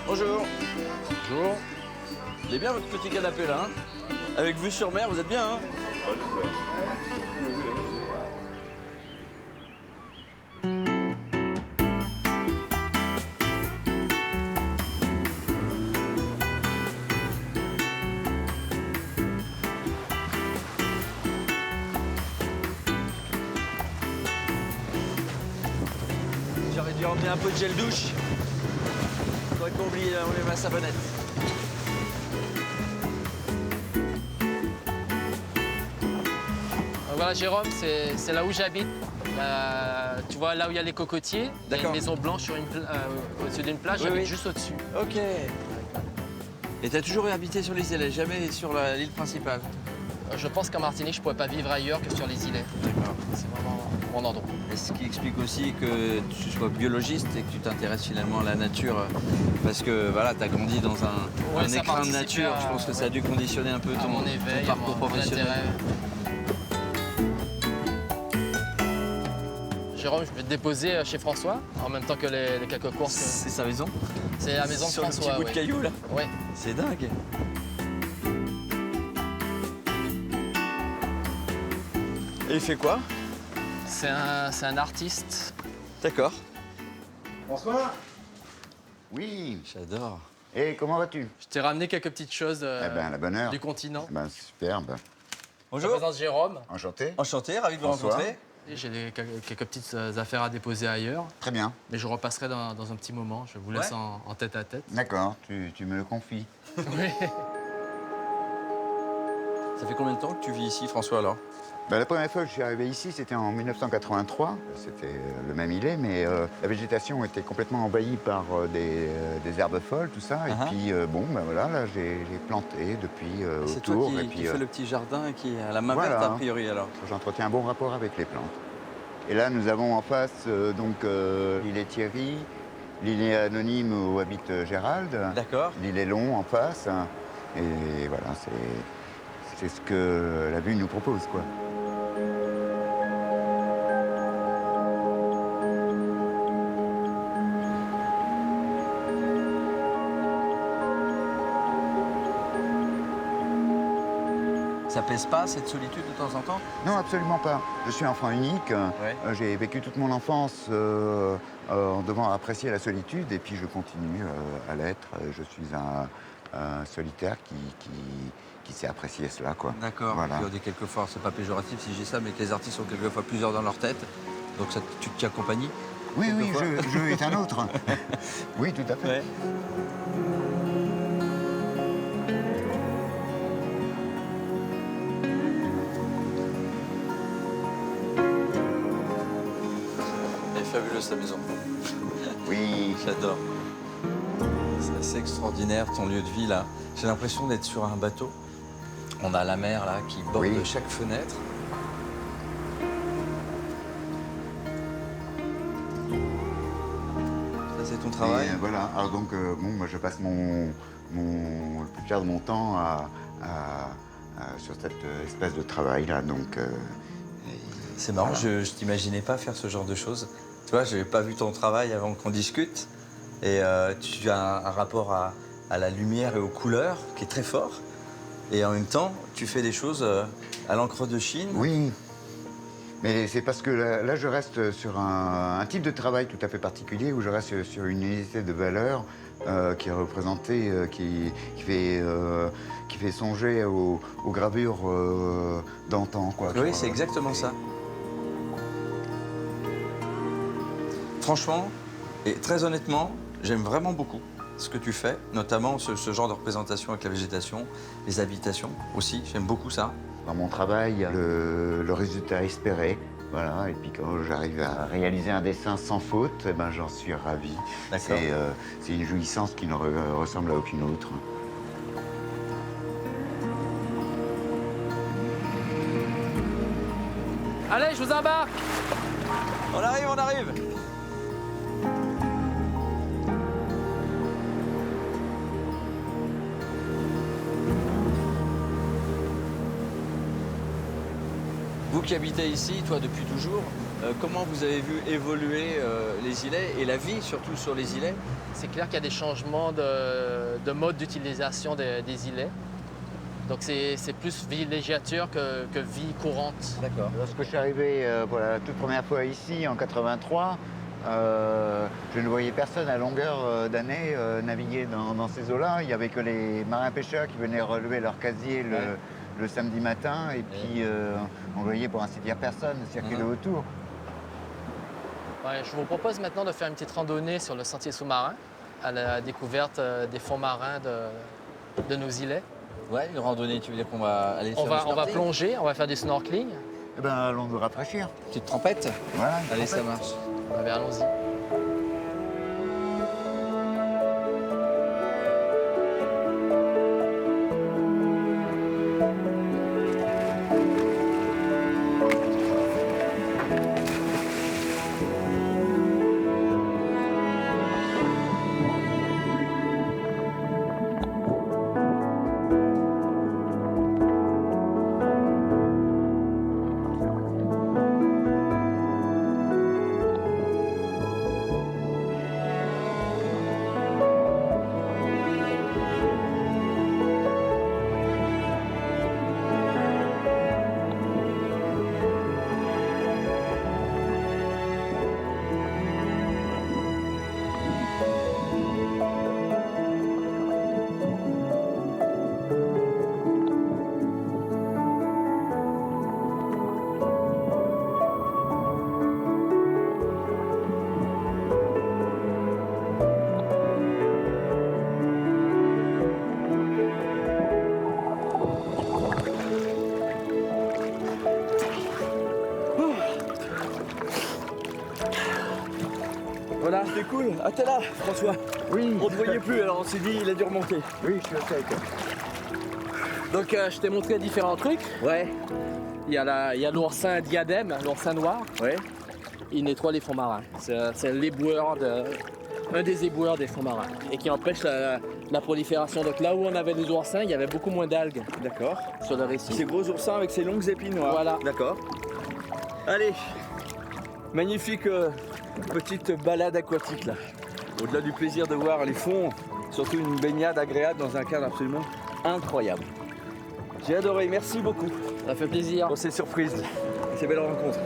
Bonjour. Bonjour. Il est bien votre petit canapé là, hein? Avec vue sur mer, vous êtes bien, hein? J'aurais dû emmener un peu de gel douche. J'aurais pas oublié d'enlever ma savonnette. Voilà, Jérôme, c'est là où j'habite. Tu vois, là où il y a les cocotiers, il y a une maison blanche au-dessus d'une plage, j'habite juste au-dessus. Ok. Et t'as toujours habité sur les îles, jamais sur l'île principale? Je pense qu'en Martinique, je ne pourrais pas vivre ailleurs que sur les îlets. D'accord. C'est vraiment mon endroit. Et ce qui explique aussi que tu sois biologiste et que tu t'intéresses finalement à la nature, parce que voilà, tu as grandi dans un écrin de nature. Je pense que ça a dû conditionner un peu ton parcours professionnel. Jérôme, je vais te déposer chez François, en même temps que les quelques courses. C'est sa maison? C'est la maison de François, Sur le petit bout de caillou, là? Oui. C'est dingue. Et il fait quoi? C'est un artiste. D'accord. Bonsoir. Oui. J'adore. Et comment vas-tu? Je t'ai ramené quelques petites choses la bonne heure. du continent. Superbe. Bonjour. Je présente Jérôme. Enchanté. Enchanté, ravi de vous rencontrer. J'ai quelques petites affaires à déposer ailleurs. Très bien. Mais je repasserai dans un petit moment. Je vous laisse en tête à tête. D'accord, tu me le confies. Oui. Ça fait combien de temps que tu vis ici, François, alors? La première fois que je suis arrivé ici, c'était en 1983. C'était le même îlet, mais la végétation était complètement envahie par des herbes folles, tout ça. Et puis, voilà, là, j'ai planté depuis autour. C'est toi qui fais le petit jardin qui a la main verte, a priori, alors? J'entretiens un bon rapport avec les plantes. Et là, nous avons en face, l'îlet Thierry, l'îlet anonyme où habite Gérald. D'accord. L'îlet Long en face. Et voilà, c'est ce que la vue nous propose, quoi. Ça pèse pas, cette solitude, de temps en temps? Non, absolument pas. Je suis enfant unique. J'ai vécu toute mon enfance en devant apprécier la solitude, et puis je continue à l'être. Je suis un solitaire qui sait apprécier cela, quoi. D'accord. Voilà. On dit quelquefois, c'est pas péjoratif si je dis ça, mais que les artistes ont quelquefois plusieurs dans leur tête. Donc ça, tu t'y accompagnes? Oui, je est un autre. Oui, tout à fait. Ouais. fabuleuse ta maison. Oui. J'adore. C'est assez extraordinaire ton lieu de vie là. J'ai l'impression d'être sur un bateau. On a la mer là qui borde chaque fenêtre. Ça c'est ton travail. Et voilà. Alors donc bon, moi je passe le plus clair de mon temps sur cette espèce de travail là. Donc. C'est marrant. Voilà. Je t'imaginais pas faire ce genre de choses. Tu vois, je n'avais pas vu ton travail avant qu'on discute. Et tu as un rapport à la lumière et aux couleurs qui est très fort. Et en même temps, tu fais des choses à l'encre de Chine. Oui. Mais c'est parce que là, je reste sur un type de travail tout à fait particulier, où je reste sur une unité de valeur qui est représentée, qui fait songer aux gravures d'antan, quoi. Oui, c'est exactement ça. Franchement, et très honnêtement, j'aime vraiment beaucoup ce que tu fais, notamment ce genre de représentation avec la végétation, les habitations aussi, j'aime beaucoup ça. Dans mon travail, le résultat espéré, voilà, et puis quand j'arrive à réaliser un dessin sans faute, eh ben, j'en suis ravi. C'est une jouissance qui ne ressemble à aucune autre. Allez, je vous embarque. On arrive, on arrive. Vous qui habitez ici, toi depuis toujours, comment vous avez vu évoluer les îlets et la vie surtout sur les îlets? C'est clair qu'il y a des changements de mode d'utilisation des îlets. Donc c'est plus villégiature que vie courante. D'accord. Lorsque je suis arrivé pour la toute première fois ici en 83, je ne voyais personne à longueur d'année naviguer dans ces eaux-là. Il n'y avait que les marins-pêcheurs qui venaient relever leur casier le samedi matin et puis on voyait pour ainsi dire personne circuler autour. Ouais, je vous propose maintenant de faire une petite randonnée sur le sentier sous-marin à la découverte des fonds marins de nos îlets. Ouais, une randonnée, tu veux dire qu'on va aller faire du On va snorkeling? plonger, on va faire du snorkeling. Eh ben allons nous rafraîchir. Petite trempette? Voilà. Allez, ça marche. Ah ben, allons-y. Voilà, c'était cool. Ah, t'es là, François. Oui. On ne te voyait plus, alors on s'est dit, il a dû remonter. Oui, je suis OK avec toi. Donc je t'ai montré différents trucs. Ouais. Il y a l'oursin diadème, l'oursin noir. Ouais. Il nettoie les fonds marins. C'est l'éboueur un des éboueurs des fonds marins et qui empêche la prolifération. Donc là où on avait des oursins, il y avait beaucoup moins d'algues. D'accord. Sur le récif. Ces gros oursins avec ces longues épines noires. Voilà. D'accord. Allez. Magnifique petite balade aquatique là. Au-delà du plaisir de voir les fonds, surtout une baignade agréable dans un cadre absolument incroyable. J'ai adoré, merci beaucoup. Ça fait plaisir. Pour ces surprises et ces belles rencontres.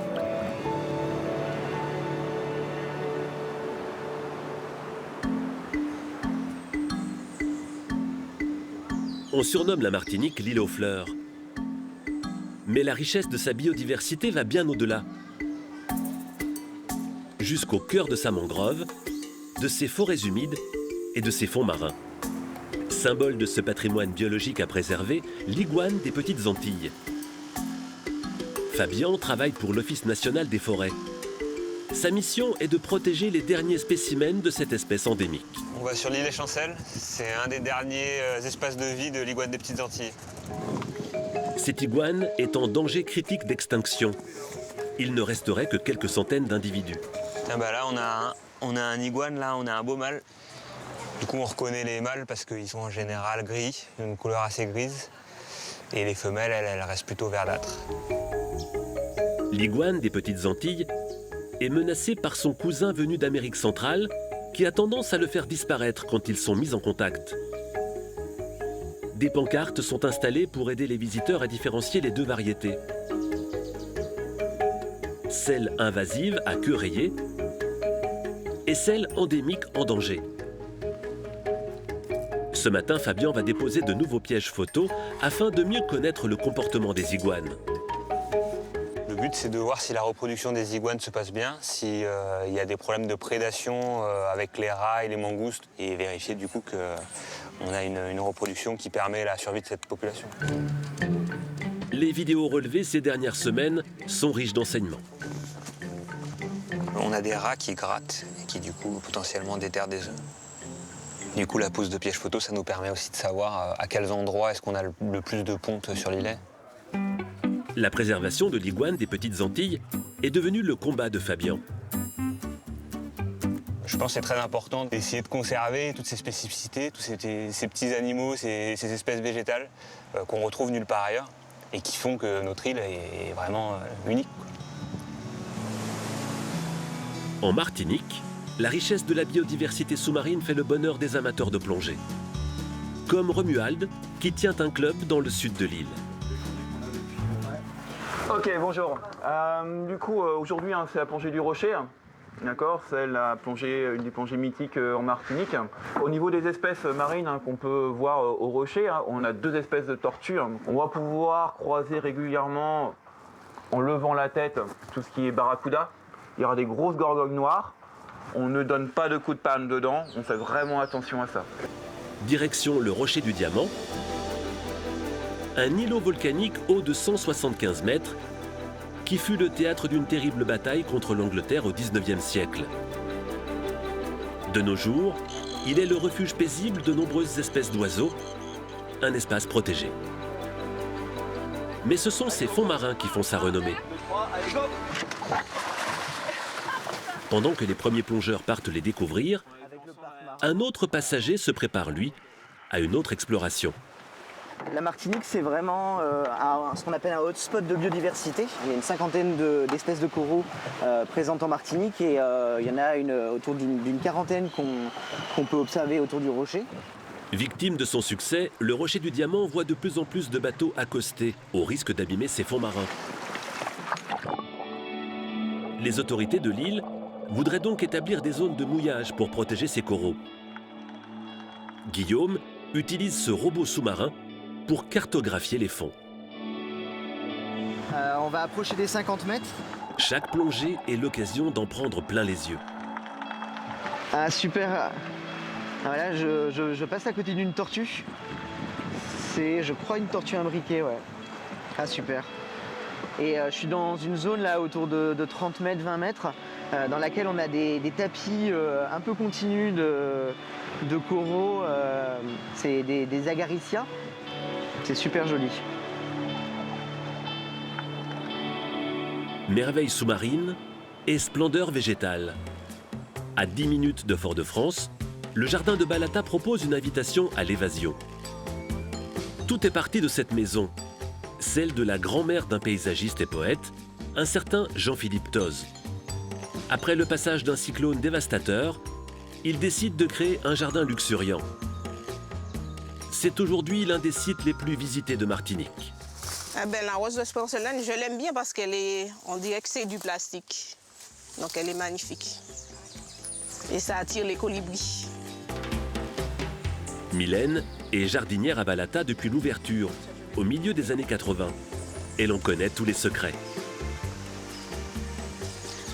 On surnomme la Martinique l'île aux fleurs. Mais la richesse de sa biodiversité va bien au-delà. Jusqu'au cœur de sa mangrove, de ses forêts humides et de ses fonds marins. Symbole de ce patrimoine biologique à préserver, l'iguane des Petites Antilles. Fabian travaille pour l'Office national des forêts. Sa mission est de protéger les derniers spécimens de cette espèce endémique. On va sur l'île des Chancelles, c'est un des derniers espaces de vie de l'iguane des Petites Antilles. Cette iguane est en danger critique d'extinction. Il ne resterait que quelques centaines d'individus. Ah bah là, on a un iguane, là, on a un beau mâle. Du coup, on reconnaît les mâles parce qu'ils sont en général gris, une couleur assez grise. Et les femelles, elles restent plutôt verdâtres. L'iguane des Petites Antilles est menacée par son cousin venu d'Amérique centrale qui a tendance à le faire disparaître quand ils sont mis en contact. Des pancartes sont installées pour aider les visiteurs à différencier les deux variétés. Celle invasive à queue rayée et celle endémique en danger. Ce matin, Fabien va déposer de nouveaux pièges photos afin de mieux connaître le comportement des iguanes. Le but, c'est de voir si la reproduction des iguanes se passe bien, s'il y a des problèmes de prédation avec les rats et les mangoustes, et vérifier du coup qu'on a une reproduction qui permet la survie de cette population. Les vidéos relevées ces dernières semaines sont riches d'enseignements. On a des rats qui grattent et qui du coup potentiellement déterrent des œufs. Du coup, la pose de pièges photo, ça nous permet aussi de savoir à quels endroits est-ce qu'on a le plus de pontes sur l'îlet. La préservation de l'iguane des Petites Antilles est devenue le combat de Fabien. Je pense que c'est très important d'essayer de conserver toutes ces spécificités, tous ces petits animaux, ces espèces végétales qu'on retrouve nulle part ailleurs et qui font que notre île est vraiment unique. En Martinique, la richesse de la biodiversité sous-marine fait le bonheur des amateurs de plongée. Comme Romuald, qui tient un club dans le sud de l'île. Ok, bonjour. Du coup, aujourd'hui, c'est la plongée du Rocher. D'accord, c'est une des plongées mythiques en Martinique. Au niveau des espèces marines qu'on peut voir au Rocher, on a 2 espèces de tortues. On va pouvoir croiser régulièrement, en levant la tête, tout ce qui est barracuda. Il y aura des grosses gorgones noires. On ne donne pas de coups de panne dedans, on fait vraiment attention à ça. Direction le Rocher du Diamant, un îlot volcanique haut de 175 mètres qui fut le théâtre d'une terrible bataille contre l'Angleterre au XIXe siècle. De nos jours, il est le refuge paisible de nombreuses espèces d'oiseaux, un espace protégé. Mais ce sont ces fonds marins qui font sa renommée. Pendant que les premiers plongeurs partent les découvrir, un autre passager se prépare, lui, à une autre exploration. La Martinique, c'est vraiment ce qu'on appelle un hotspot de biodiversité. Il y a une cinquantaine d'espèces de coraux présentes en Martinique et il y en a autour d'une quarantaine qu'on peut observer autour du rocher. Victime de son succès, le Rocher du Diamant voit de plus en plus de bateaux accostés, au risque d'abîmer ses fonds marins. Les autorités de l'île voudraient donc établir des zones de mouillage pour protéger ces coraux. Guillaume utilise ce robot sous-marin pour cartographier les fonds. On va approcher des 50 mètres. Chaque plongée est l'occasion d'en prendre plein les yeux. Ah super. Voilà, je passe à côté d'une tortue. C'est, je crois, une tortue imbriquée, ouais. Ah super. Et je suis dans une zone là autour de 30 mètres, 20 mètres, dans laquelle on a des tapis un peu continus de coraux. C'est des agaricias. C'est super joli. Merveille sous-marine et splendeur végétale. À 10 minutes de Fort-de-France, le jardin de Balata propose une invitation à l'évasion. Tout est parti de cette maison, celle de la grand-mère d'un paysagiste et poète, un certain Jean-Philippe Toz. Après le passage d'un cyclone dévastateur, il décide de créer un jardin luxuriant. C'est aujourd'hui l'un des sites les plus visités de Martinique. La rose de porcelaine, je l'aime bien parce on dirait que c'est du plastique. Donc elle est magnifique. Et ça attire les colibris. Mylène est jardinière à Balata depuis l'ouverture, au milieu des années 80. Et l'on connaît tous les secrets.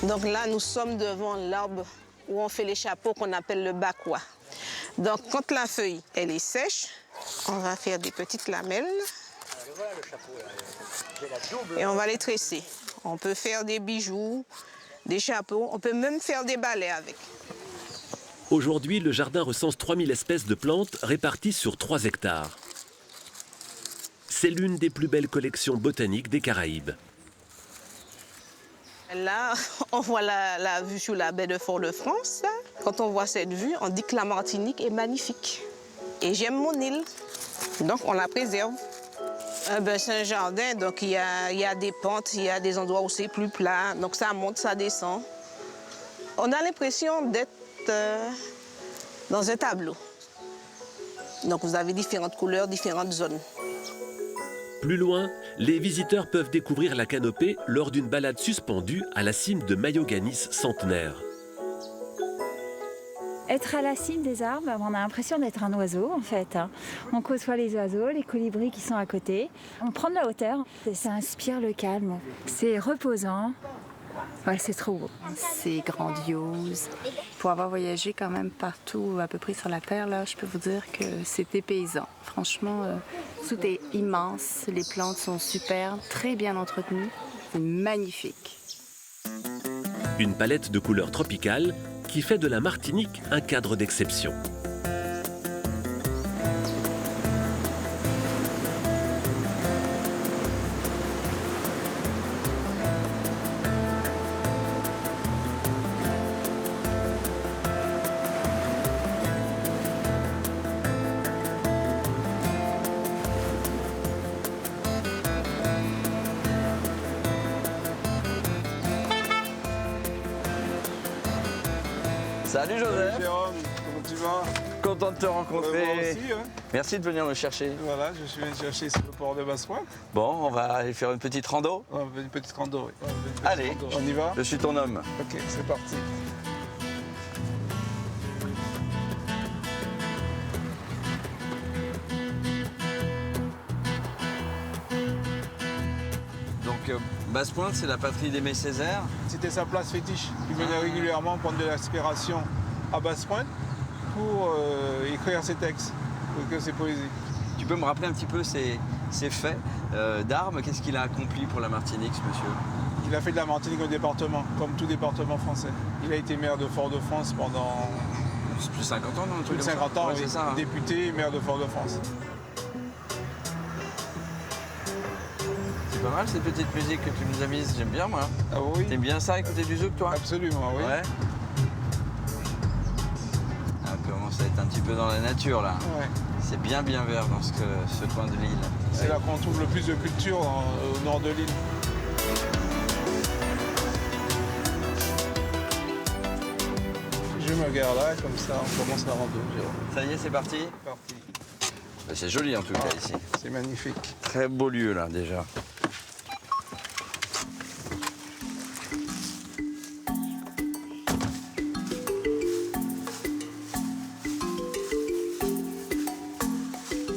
Donc là, nous sommes devant l'arbre où on fait les chapeaux qu'on appelle le bakwa. Donc quand la feuille elle est sèche, on va faire des petites lamelles. Et on va les tresser. On peut faire des bijoux, des chapeaux. On peut même faire des balais avec. Aujourd'hui, le jardin recense 3000 espèces de plantes réparties sur 3 hectares. C'est l'une des plus belles collections botaniques des Caraïbes. Là, on voit la vue sur la baie de Fort-de-France. Quand on voit cette vue, on dit que la Martinique est magnifique. Et j'aime mon île, donc on la préserve. C'est un jardin, donc il y a des pentes, il y a des endroits où c'est plus plat, donc ça monte, ça descend. On a l'impression d'être dans un tableau. Donc vous avez différentes couleurs, différentes zones. Plus loin, les visiteurs peuvent découvrir la canopée lors d'une balade suspendue à la cime de Mayoganis centenaire. Être à la cime des arbres, on a l'impression d'être un oiseau en fait. On côtoie les oiseaux, les colibris qui sont à côté. On prend de la hauteur et ça inspire le calme. C'est reposant. Ouais, c'est trop beau. C'est grandiose. Pour avoir voyagé quand même partout, à peu près sur la Terre, là, je peux vous dire que c'est dépaysant. Franchement, tout est immense. Les plantes sont superbes, très bien entretenues. C'est magnifique. Une palette de couleurs tropicales qui fait de la Martinique un cadre d'exception. Salut Joseph. Salut Jérôme, comment tu vas? Content de te rencontrer. Moi aussi, hein. Merci de venir me chercher. Voilà, je suis venu chercher sur le port de Basse-Pointe. Bon, on va aller faire une petite rando. Ouais, une petite rando, oui. Allez, on y va? Je suis ton homme. Ok, c'est parti. Donc, Basse-Pointe, c'est la patrie d'Aimé Césaire. C'était sa place fétiche. Il venait régulièrement prendre de l'inspiration à Basse-Pointe pour écrire ses textes, pour écrire ses poésies. Tu peux me rappeler un petit peu ses faits d'armes? Qu'est-ce qu'il a accompli pour la Martinique, ce monsieur? Il a fait de la Martinique un département, comme tout département français. Il a été maire de Fort-de-France pendant... Plus de 50 ans, non? Plus de 50 ans, ouais, oui. C'est ça, hein. Député, maire de Fort-de-France. C'est pas mal cette petite musique que tu nous as mise, j'aime bien moi. Ah oui? T'aimes bien ça, écouter du zouk toi? Absolument, oui. Ouais. On commence à être un petit peu dans la nature là. Ouais. C'est bien vert dans ce coin de l'île. C'est là qu'on trouve le plus de culture au nord de l'île. Je me gare là, comme ça on commence la rando. Ça y est, c'est parti? Parti. C'est joli en tout cas ici. C'est magnifique. Très beau lieu là déjà.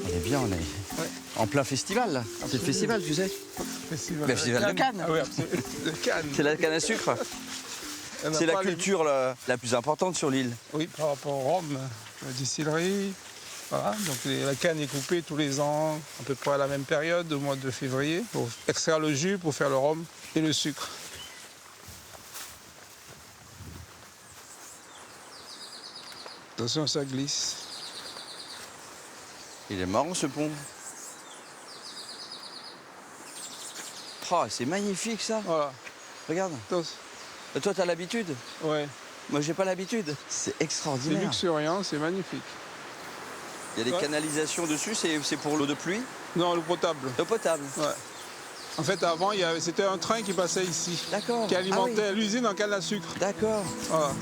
On est bien, on est en plein festival là. C'est le festival, tu sais? Festival, Le festival de Cannes. Ah oui, absolument. De Cannes. C'est la canne à sucre. C'est la culture la plus importante sur l'île. Oui, par rapport au rhum, la distillerie. Voilà, donc la canne est coupée tous les ans, à peu près à la même période, au mois de février, pour extraire le jus, pour faire le rhum et le sucre. Attention, ça glisse. Il est marrant ce pont. Oh, c'est magnifique ça. Voilà. Regarde. Et toi, t'as l'habitude? Ouais. Moi, j'ai pas l'habitude. C'est extraordinaire. C'est luxuriant, c'est magnifique. Il y a des canalisations dessus, c'est pour l'eau de pluie? Non, l'eau potable. L'eau potable? Ouais. En fait, avant, c'était un train qui passait ici. D'accord. Qui alimentait l'usine en canne à sucre. D'accord. Voilà.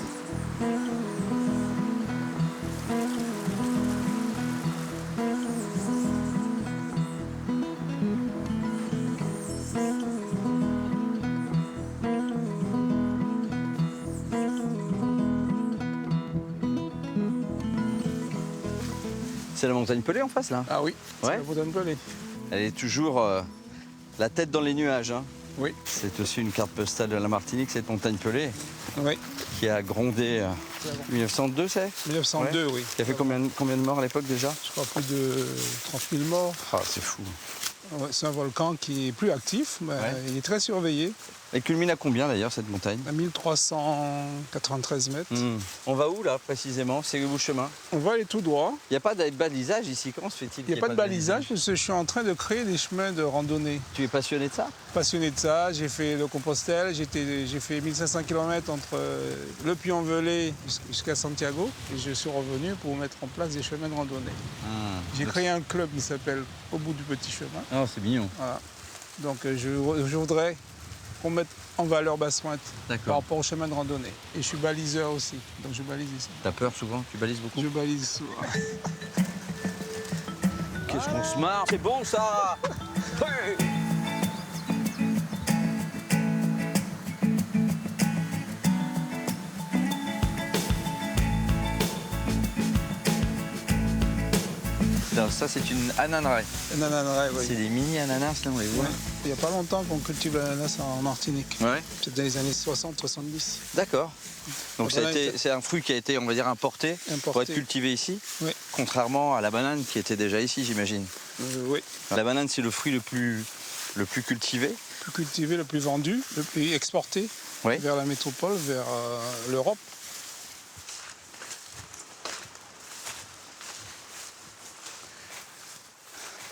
C'est la montagne Pelée en face là? Ah oui, c'est ouais. la montagne Pelée. Elle est toujours la tête dans les nuages. Hein. Oui. C'est aussi une carte postale de la Martinique, cette montagne Pelée. Oui. Qui a grondé 1902, c'est? 1902, oui. Qui a fait combien de morts à l'époque déjà? Je crois plus de 30 000 morts. Ah, c'est fou. Ouais, c'est un volcan qui est plus actif, mais il est très surveillé. Elle culmine à combien d'ailleurs cette montagne? À 1393 mètres. On va où là précisément? C'est où le chemin? On va aller tout droit. Il n'y a pas de balisage ici, comment se fait-il? Il n'y a pas de balisage parce que je suis en train de créer des chemins de randonnée. Tu es passionné de ça? Passionné de ça, j'ai fait le Compostelle, j'ai fait 1500 km entre le Puy-en-Velay jusqu'à Santiago et je suis revenu pour mettre en place des chemins de randonnée. J'ai créé un club qui s'appelle Au bout du petit chemin. Oh, c'est mignon. Voilà. Donc je voudrais qu'on mette en valeur Basse-Pointe par rapport au chemin de randonnée. Et je suis baliseur aussi, donc je balise ici. T'as peur souvent? Tu balises beaucoup? Je balise souvent. Qu'est-ce qu'on se marre? C'est bon ça. Hey. Alors ça c'est une ananeraie. Une ananeraie, oui. C'est des mini ananas, là, on les voit. Il n'y a pas longtemps qu'on cultive l'ananas en Martinique. Ouais. C'est dans les années 60-70. D'accord. Donc c'est un fruit qui a été, on va dire, importé. Pour être cultivé ici. Oui. Contrairement à la banane qui était déjà ici, j'imagine. Oui. La banane, c'est le fruit le plus cultivé. Le plus cultivé, le plus vendu, le plus exporté vers la métropole, vers l'Europe.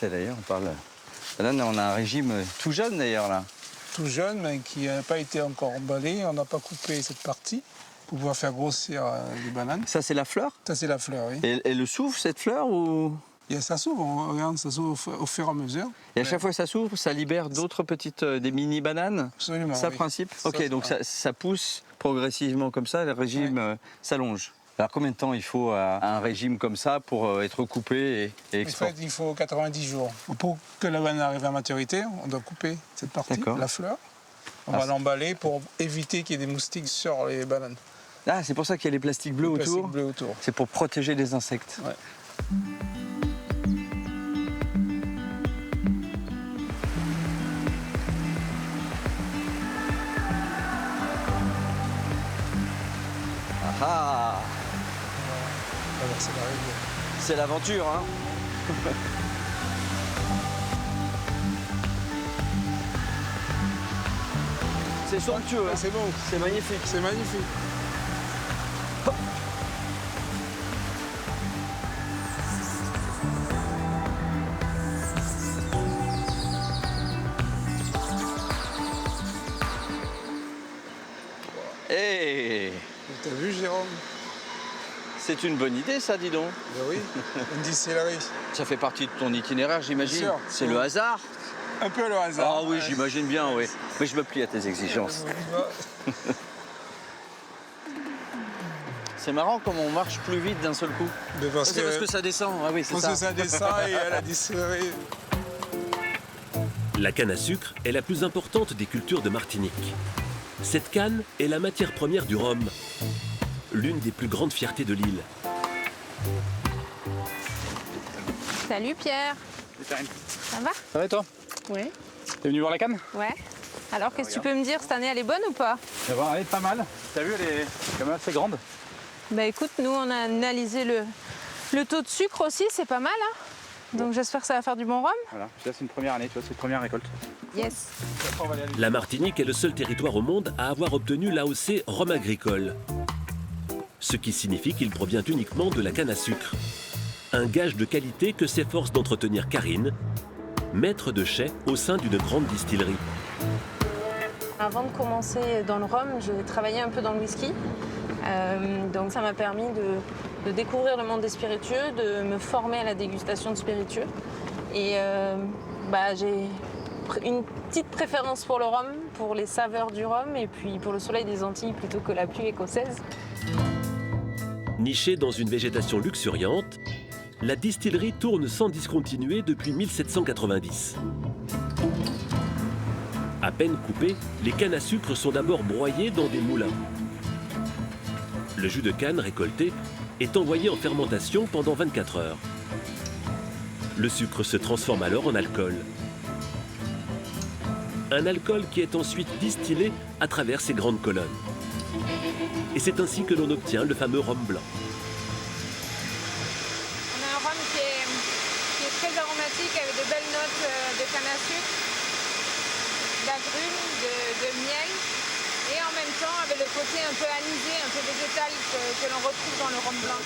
D'ailleurs, on parle. Là, on a un régime tout jeune d'ailleurs là. Tout jeune, mais qui n'a pas été encore emballé. On n'a pas coupé cette partie pour pouvoir faire grossir les bananes. Ça, c'est la fleur? Ça, c'est la fleur, oui. Et elle s'ouvre cette fleur ou? Ça s'ouvre, regarde, ça s'ouvre au fur et à mesure. Et à chaque fois que ça s'ouvre, ça libère d'autres petites, des mini bananes? Absolument. C'est ça le principe? Ok, donc ça pousse progressivement comme ça, le régime s'allonge. Alors combien de temps il faut à un régime comme ça pour être coupé et exporté? En fait, il faut 90 jours. Pour que la banane arrive à maturité, on doit couper cette partie, la fleur. On va l'emballer pour éviter qu'il y ait des moustiques sur les bananes. Ah, c'est pour ça qu'il y a les plastiques bleus autour? C'est pour protéger les insectes. Ouais. Ah! C'est l'aventure, hein. C'est somptueux. C'est beau. C'est magnifique. C'est magnifique. Hop. Hey! T'as vu, Jérôme? C'est une bonne idée, ça, dis donc. Ben oui, une distillerie. Ça fait partie de ton itinéraire, j'imagine. C'est le hasard. Un peu le hasard. Ah oui, j'imagine bien, oui. Mais je me plie à tes exigences. C'est marrant comme on marche plus vite d'un seul coup. Parce que ça descend. Ah oui, c'est ça. Parce que ça descend et à la distillerie. La canne à sucre est la plus importante des cultures de Martinique. Cette canne est la matière première du rhum, l'une des plus grandes fiertés de l'île. Salut Pierre. Salut. Ça va? Ça va et toi? Oui. T'es venu voir la canne? Ouais. Alors qu'est-ce que tu peux me dire, cette année elle est bonne ou pas? Elle est pas mal. T'as vu, elle est quand même assez grande. Bah écoute, nous on a analysé le taux de sucre aussi, c'est pas mal hein. Donc j'espère que ça va faire du bon rhum. Voilà, là c'est une première année, tu vois, c'est une première récolte. Yes. La Martinique est le seul territoire au monde à avoir obtenu l'AOC rhum agricole. Ce qui signifie qu'il provient uniquement de la canne à sucre. Un gage de qualité que s'efforce d'entretenir Karine, maître de chai au sein d'une grande distillerie. Avant de commencer dans le rhum, j'ai travaillé un peu dans le whisky. Donc ça m'a permis de découvrir le monde des spiritueux, de me former à la dégustation de spiritueux. Et j'ai une petite préférence pour le rhum, pour les saveurs du rhum et puis pour le soleil des Antilles plutôt que la pluie écossaise. Nichée dans une végétation luxuriante, la distillerie tourne sans discontinuer depuis 1790. À peine coupées, les cannes à sucre sont d'abord broyées dans des moulins. Le jus de canne récolté est envoyé en fermentation pendant 24 heures. Le sucre se transforme alors en alcool. Un alcool qui est ensuite distillé à travers ces grandes colonnes. Et c'est ainsi que l'on obtient le fameux rhum blanc. On a un rhum qui est très aromatique avec de belles notes de canne à sucre, d'agrumes, de miel. côté un peu anisé, un peu végétal que l'on retrouve dans le rhum blanc.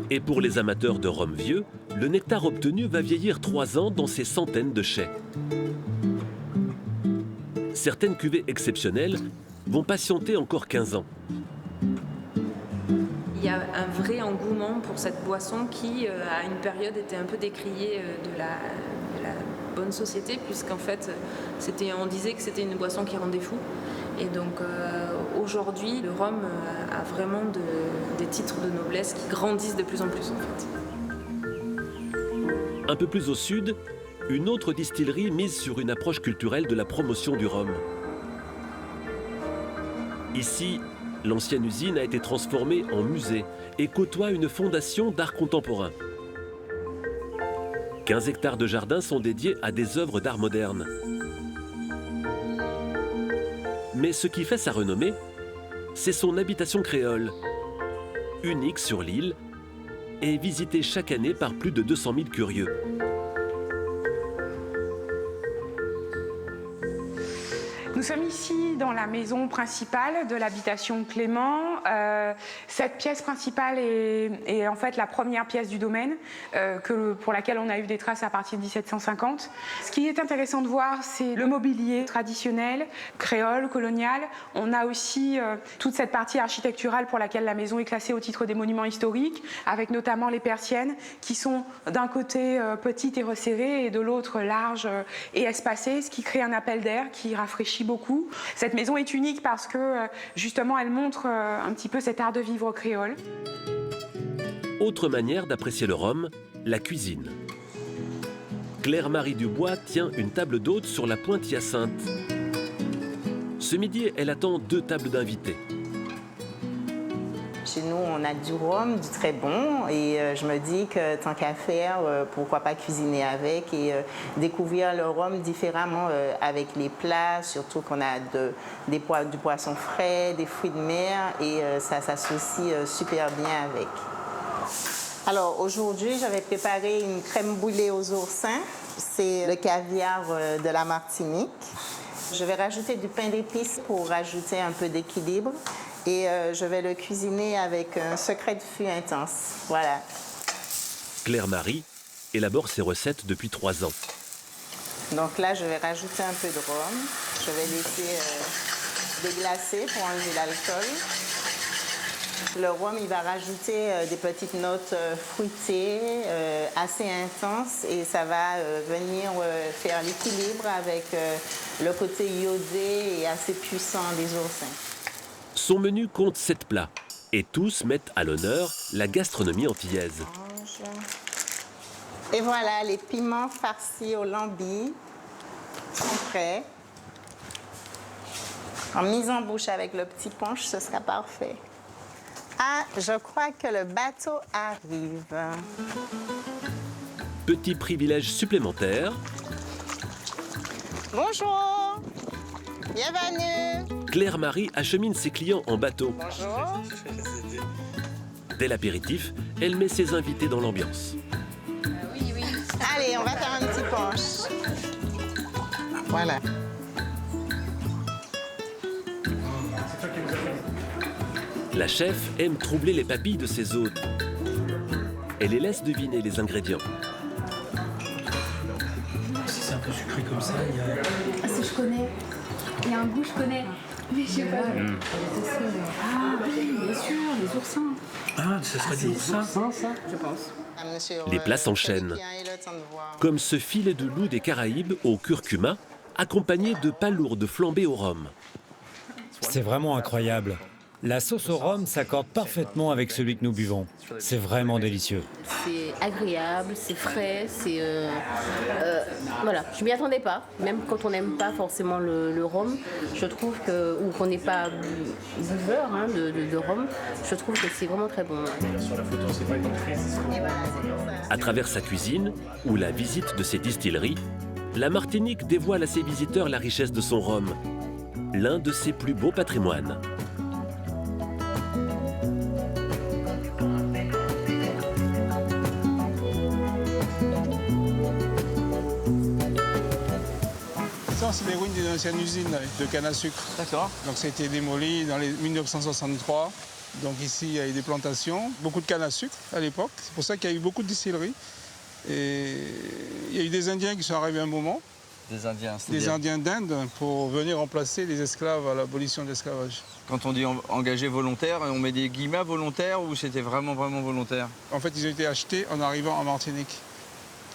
Et pour les amateurs de rhum vieux, le nectar obtenu va vieillir 3 ans dans ces centaines de chais. Certaines cuvées exceptionnelles vont patienter encore 15 ans. Il y a un vrai engouement pour cette boisson qui, à une période, était un peu décriée de la bonne société, puisqu'en fait, on disait que c'était une boisson qui rendait fou. Et donc, aujourd'hui, le rhum a vraiment des titres de noblesse qui grandissent de plus en plus, en fait. Un peu plus au sud, une autre distillerie mise sur une approche culturelle de la promotion du rhum. Ici, l'ancienne usine a été transformée en musée et côtoie une fondation d'art contemporain. 15 hectares de jardin sont dédiés à des œuvres d'art moderne. Mais ce qui fait sa renommée, c'est son habitation créole, unique sur l'île et visitée chaque année par plus de 200 000 curieux. Nous sommes ici dans la maison principale de l'habitation Clément. Cette pièce principale est en fait la première pièce du domaine pour laquelle on a eu des traces à partir de 1750. Ce qui est intéressant de voir, c'est le mobilier traditionnel, créole, colonial. On a aussi toute cette partie architecturale pour laquelle la maison est classée au titre des monuments historiques, avec notamment les persiennes qui sont d'un côté petites et resserrées et de l'autre larges et espacées, ce qui crée un appel d'air qui rafraîchit beaucoup. Cette maison est unique parce que justement elle montre un petit peu cet art de vivre créole. Autre manière d'apprécier le rhum, la cuisine. Claire-Marie Dubois tient une table d'hôte sur la pointe Hyacinthe. Ce midi, elle attend 2 tables d'invités. Chez nous, on a du rhum, du très bon, et je me dis que tant qu'à faire, pourquoi pas cuisiner avec et découvrir le rhum différemment avec les plats, surtout qu'on a du poisson frais, des fruits de mer, et ça s'associe super bien avec. Alors aujourd'hui, j'avais préparé une crème brûlée aux oursins. C'est le caviar de la Martinique. Je vais rajouter du pain d'épices pour rajouter un peu d'équilibre. Et je vais le cuisiner avec un secret de fût intense. Voilà. Claire-Marie élabore ses recettes depuis 3 ans. Donc là, je vais rajouter un peu de rhum. Je vais laisser déglacer pour enlever l'alcool. Le rhum, il va rajouter des petites notes fruitées, assez intenses, et ça va venir faire l'équilibre avec le côté iodé et assez puissant des oursins. Son menu compte 7 plats et tous mettent à l'honneur la gastronomie antillaise. Et voilà, les piments farcis au lambi sont prêts. En mise en bouche avec le petit punch, ce sera parfait. Ah, je crois que le bateau arrive. Petit privilège supplémentaire. Bonjour, bienvenue. Claire-Marie achemine ses clients en bateau. Bonjour. Dès l'apéritif, elle met ses invités dans l'ambiance. Oui, oui. Allez, on va faire un petit punch. Voilà. La chef aime troubler les papilles de ses hôtes. Elle les laisse deviner les ingrédients. Si c'est un peu sucré comme ça, il y a... Ah, si je connais. Il y a un goût, je connais. Mais je sais pas. Ah oui, bien sûr, les oursins. Ah, ce serait des oursins, ça, je pense. Les plats s'enchaînent. Comme ce filet de loup des Caraïbes au curcuma, accompagné de palourdes flambées au rhum. C'est vraiment incroyable. La sauce au rhum s'accorde parfaitement avec celui que nous buvons. C'est vraiment délicieux. C'est agréable, c'est frais, c'est... voilà, je m'y attendais pas. Même quand on n'aime pas forcément le rhum, je trouve que... ou qu'on n'est pas buveur de rhum, je trouve que c'est vraiment très bon. Sur la photo, c'est pas étant frais. À travers sa cuisine ou la visite de ses distilleries, la Martinique dévoile à ses visiteurs la richesse de son rhum, l'un de ses plus beaux patrimoines. non, c'est des ruines d'une ancienne usine de canne à sucre. D'accord. Donc ça a été démoli dans les 1963. Donc ici, il y a eu des plantations, beaucoup de canne à sucre à l'époque. C'est pour ça qu'il y a eu beaucoup de distilleries. Et il y a eu des Indiens qui sont arrivés à un moment. Des Indiens, des Indiens d'Inde pour venir remplacer les esclaves à l'abolition de l'esclavage. Quand on dit engagé volontaire, on met des guillemets volontaires ou c'était vraiment volontaire? En fait, ils ont été achetés en arrivant en Martinique.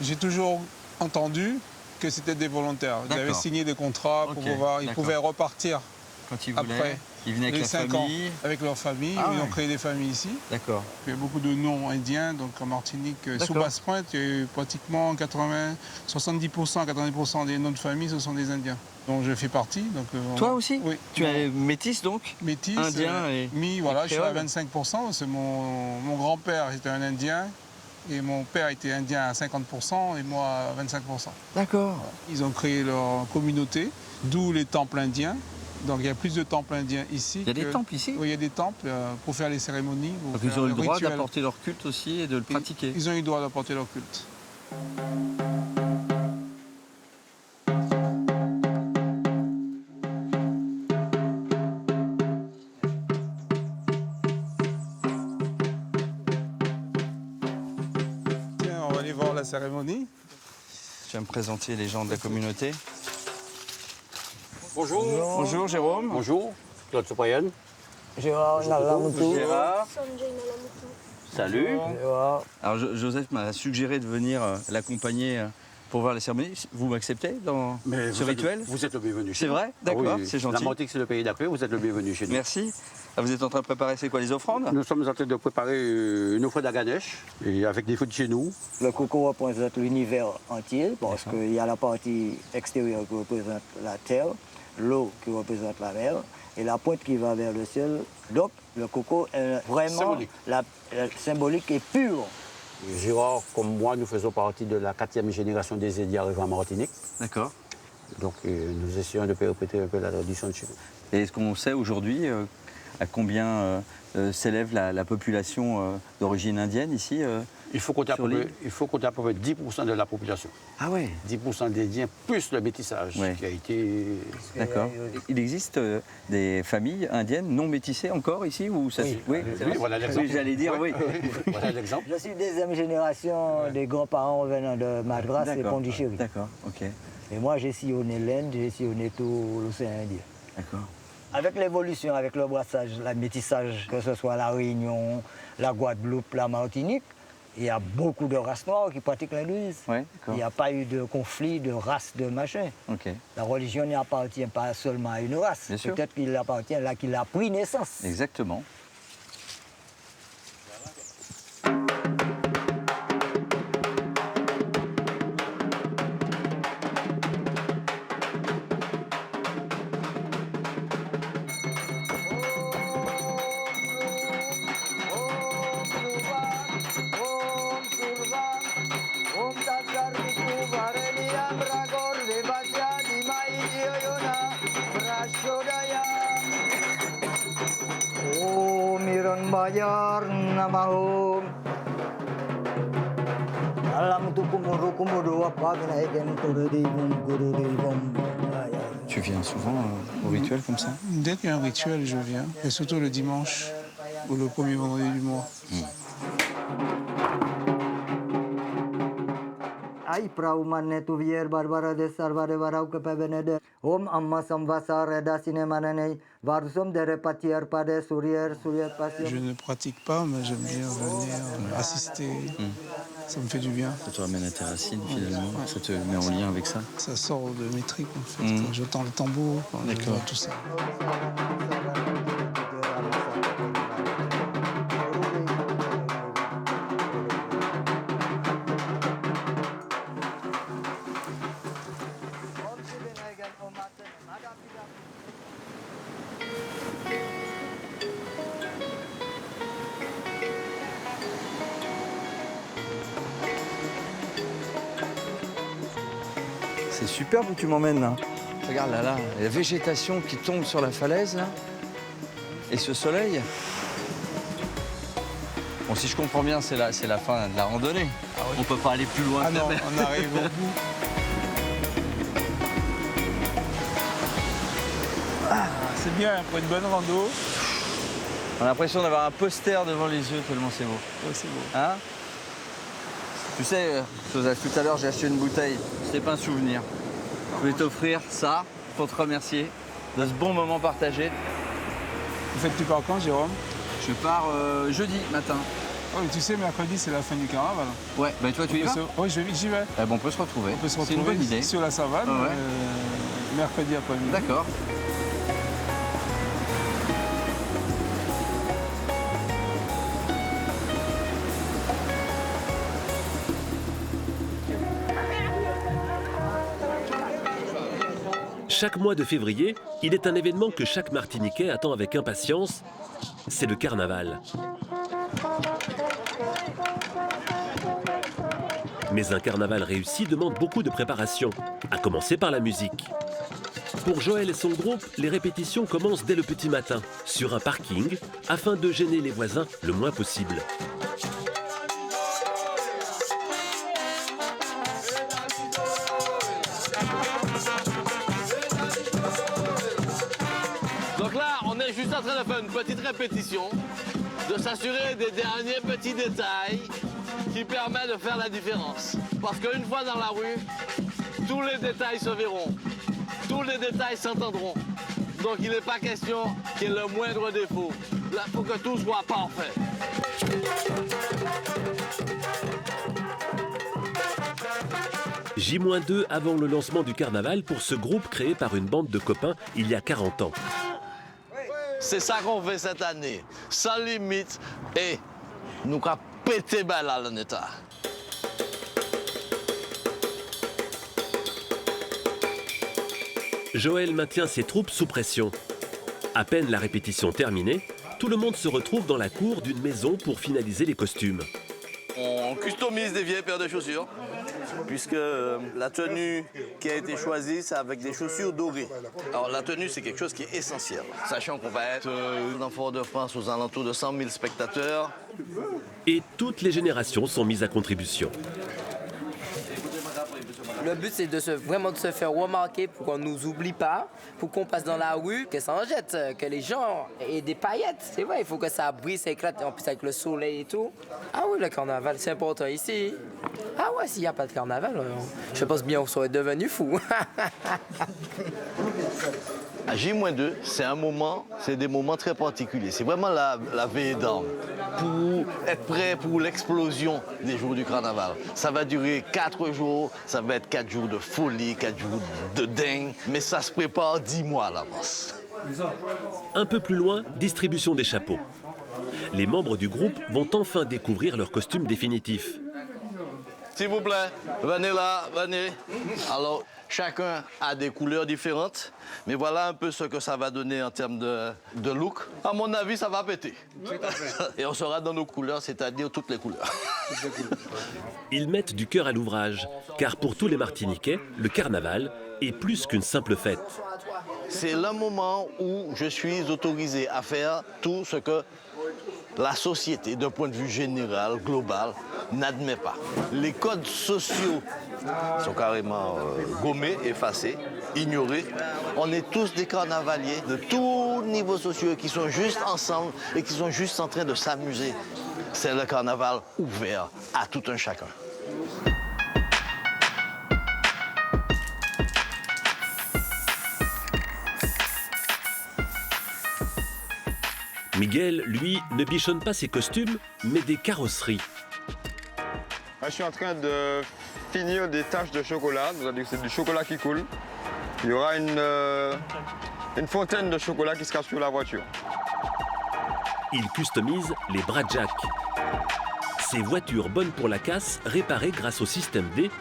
J'ai toujours entendu que c'était des volontaires. Ils avaient signé des contrats pour pouvoir, ils pouvaient repartir quand ils voulaient. Après. Ils venaient avec les la 5 famille. ans avec leur famille, ils ont créé des familles ici. D'accord. Il y a beaucoup de noms indiens, donc en Martinique, sous Basse-Pointe, il y a eu pratiquement 70% des noms de famille, ce sont des Indiens. dont je fais partie. Donc, toi aussi? Oui. Tu es métis donc? Métis, indien et voilà, je suis à 25%. C'est mon grand-père était un Indien et mon père était Indien à 50% et moi à 25%. D'accord. Ils ont créé leur communauté, d'où les temples indiens. Donc il y a plus de temples indiens ici. Il y a des temples ici? Oui, il y a des temples pour faire les cérémonies. Donc ils ont eu le droit d'apporter leur culte aussi et de le pratiquer? Ils ont eu le droit d'apporter leur culte. Tiens, on va aller voir la cérémonie. Je vais me présenter les gens de la communauté. Bonjour. Bonjour Jérôme. Bonjour. Claude Soprayen. Gérard Nalamutu. Gérard. Salut. Gérard. Alors Joseph m'a suggéré de venir l'accompagner pour voir la cérémonie. Vous m'acceptez dans ce rituel? Vous êtes le bienvenu chez nous. C'est vrai? D'accord, oui, c'est gentil. La Martinique, c'est le pays d'accueil, vous êtes le bienvenu chez nous. Merci. Ah, vous êtes en train de préparer, c'est quoi, les offrandes? Nous sommes en train de préparer une offrande à Ganesh, et avec des fruits de chez nous. Le coco représente l'univers entier, parce qu'il y a la partie extérieure qui représente la terre, l'eau qui représente la mer, et la pointe qui va vers le ciel. Donc, le coco est vraiment symbolique et pur. Gérard, comme moi, nous faisons partie de la 4e génération des Indiens arrivés en Martinique. D'accord. Donc, nous essayons de perpétuer un peu la tradition de chez nous. Et est-ce qu'on sait aujourd'hui à combien s'élève la population d'origine indienne ici il faut compter à peu près 10% de la population. Ah ouais. 10% d'Indiens plus le métissage qui a été... D'accord. Il existe des familles indiennes non métissées encore ici ou ça Oui, voilà l'exemple. Oui, j'allais dire oui. Voilà l'exemple. Je suis deuxième génération des grands-parents venant de Madras et Pondichéry. D'accord, ok. Et moi, j'ai sillonné l'Inde, j'ai sillonné tout l'océan Indien. D'accord. Avec l'évolution, avec le brassage, le métissage, que ce soit la Réunion, la Guadeloupe, la Martinique, il y a beaucoup de races noires qui pratiquent l'hindouisme. Ouais, il n'y a pas eu de conflit de race, de machin. Okay. La religion n'appartient pas seulement à une race. Peut-être qu'il appartient là qu'il a pris naissance. Exactement. Bayar namahum alam tu kumudu apa kenaikan guru. Tu viens souvent au rituel comme ça? Dès qu'il y a un rituel, je viens. Et surtout le dimanche ou le premier vendredi du mois. Ai prauman tu vier barbara de sarvare varau ke pebenede om amma samvasa reda cinemanene varsum de repatier pade sourier passion. Je ne pratique pas, mais j'aime bien venir assister. Ça me fait du bien. Ça te ramène à tes racines finalement, ça te met en lien avec ça. Ça sort de mes tripes en fait. Quand j'entends le tambour, quand je vois tout ça. C'est superbe où tu m'emmènes là. Regarde là, la végétation qui tombe sur la falaise là. Et ce soleil. Bon, si je comprends bien, c'est la fin de la randonnée. Ah oui. On peut pas aller plus loin. Ah non, on arrive au bout. C'est bien pour une bonne rando. On a l'impression d'avoir un poster devant les yeux tellement c'est beau. Ouais, c'est beau. Hein? Tu sais, Joseph, tout à l'heure j'ai acheté une bouteille. C'était pas un souvenir. Je voulais t'offrir ça pour te remercier de ce bon moment partagé. En fait, tu pars quand, Jérôme? Je pars jeudi matin. Oh, mais tu sais, mercredi, c'est la fin du carnaval. Ouais, bah toi tu y vas? Oui, j'y vais. Eh ben, on peut se retrouver. On peut se C'est une bonne retrouver idée. sur la savane, Ouais. mercredi après-midi. D'accord. Chaque mois de février, il est un événement que chaque Martiniquais attend avec impatience, c'est le carnaval. Mais un carnaval réussi demande beaucoup de préparation, à commencer par la musique. Pour Joël et son groupe, les répétitions commencent dès le petit matin, sur un parking, afin de gêner les voisins le moins possible. Donc là, on est juste en train de faire une petite répétition, de s'assurer des derniers petits détails qui permettent de faire la différence. Parce qu'une fois dans la rue, tous les détails se verront, tous les détails s'entendront. Donc il n'est pas question qu'il y ait le moindre défaut. Là, il faut que tout soit parfait. J-2 avant le lancement du carnaval pour ce groupe créé par une bande de copains il y a 40 ans. C'est ça qu'on fait cette année, sans limite, et nous avons pété balle à l'État. Joël maintient ses troupes sous pression. À peine la répétition terminée, tout le monde se retrouve dans la cour d'une maison pour finaliser les costumes. On customise des vieilles paires de chaussures, puisque la tenue qui a été choisie, c'est avec des chaussures dorées. Alors la tenue, c'est quelque chose qui est essentiel. Sachant qu'on va être dans Fort-de-France aux alentours de 100 000 spectateurs. Et toutes les générations sont mises à contribution. Le but, c'est vraiment de se faire remarquer pour qu'on ne nous oublie pas, pour qu'on passe dans la rue, que ça en jette, que les gens aient des paillettes. C'est vrai, il faut que ça brille, ça éclate, en plus avec le soleil et tout. Ah oui, le carnaval, c'est important ici. Ah ouais, s'il n'y a pas de carnaval, je pense bien qu'on serait devenu fou. À J-2, c'est des moments très particuliers. C'est vraiment la veille d'armes pour être prêt pour l'explosion des jours du carnaval. Ça va durer 4 jours, ça va être 4 jours de folie, 4 jours de dingue, mais ça se prépare 10 mois à l'avance. Un peu plus loin, distribution des chapeaux. Les membres du groupe vont enfin découvrir leur costume définitif. S'il vous plaît, venez là, venez. Alors, chacun a des couleurs différentes, mais voilà un peu ce que ça va donner en termes de look. À mon avis, ça va péter. Et on sera dans nos couleurs, c'est-à-dire toutes les couleurs. Ils mettent du cœur à l'ouvrage, car pour tous les Martiniquais, le carnaval est plus qu'une simple fête. C'est le moment où je suis autorisé à faire tout ce que la société, d'un point de vue général, global, n'admet pas. Les codes sociaux sont carrément gommés, effacés, ignorés. On est tous des carnavaliers de tous niveaux sociaux qui sont juste ensemble et qui sont juste en train de s'amuser. C'est le carnaval ouvert à tout un chacun. Miguel, lui, ne bichonne pas ses costumes, mais des carrosseries. Je suis en train de finir des taches de chocolat, c'est-à-dire que c'est du chocolat qui coule. Il y aura une fontaine de chocolat qui sera sur la voiture. Il customise les bras jack. Ces voitures bonnes pour la casse, réparées grâce au système D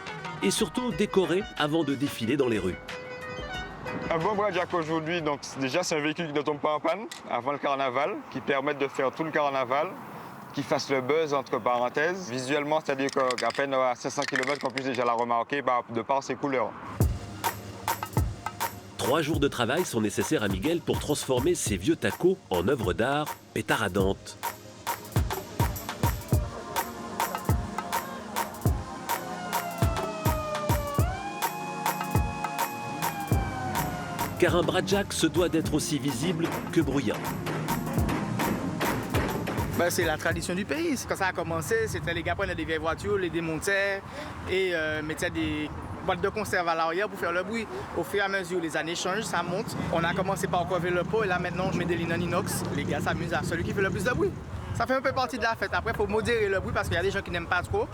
et surtout décorées avant de défiler dans les rues. Un bon bras jack aujourd'hui, donc déjà c'est un véhicule qui ne tombe pas en panne avant le carnaval, qui permet de faire tout le carnaval, qui fasse le buzz entre parenthèses. Visuellement, c'est-à-dire qu'à peine à 500 km qu'on puisse déjà la remarquer de par ses couleurs. 3 jours de travail sont nécessaires à Miguel pour transformer ces vieux tacos en œuvres d'art pétardantes. car un bradjak se doit d'être aussi visible que bruyant. C'est la tradition du pays. Quand ça a commencé, c'était les gars prenaient des vieilles voitures, les démontaient et mettaient des boîtes de conserve à l'arrière pour faire le bruit. Au fur et à mesure, les années changent, ça monte. On a commencé par crever le pot et là maintenant, je mets des lignes en inox. Les gars s'amusent à celui qui fait le plus de bruit. Ça fait un peu partie de la fête. Après, il faut modérer le bruit parce qu'il y a des gens qui n'aiment pas trop.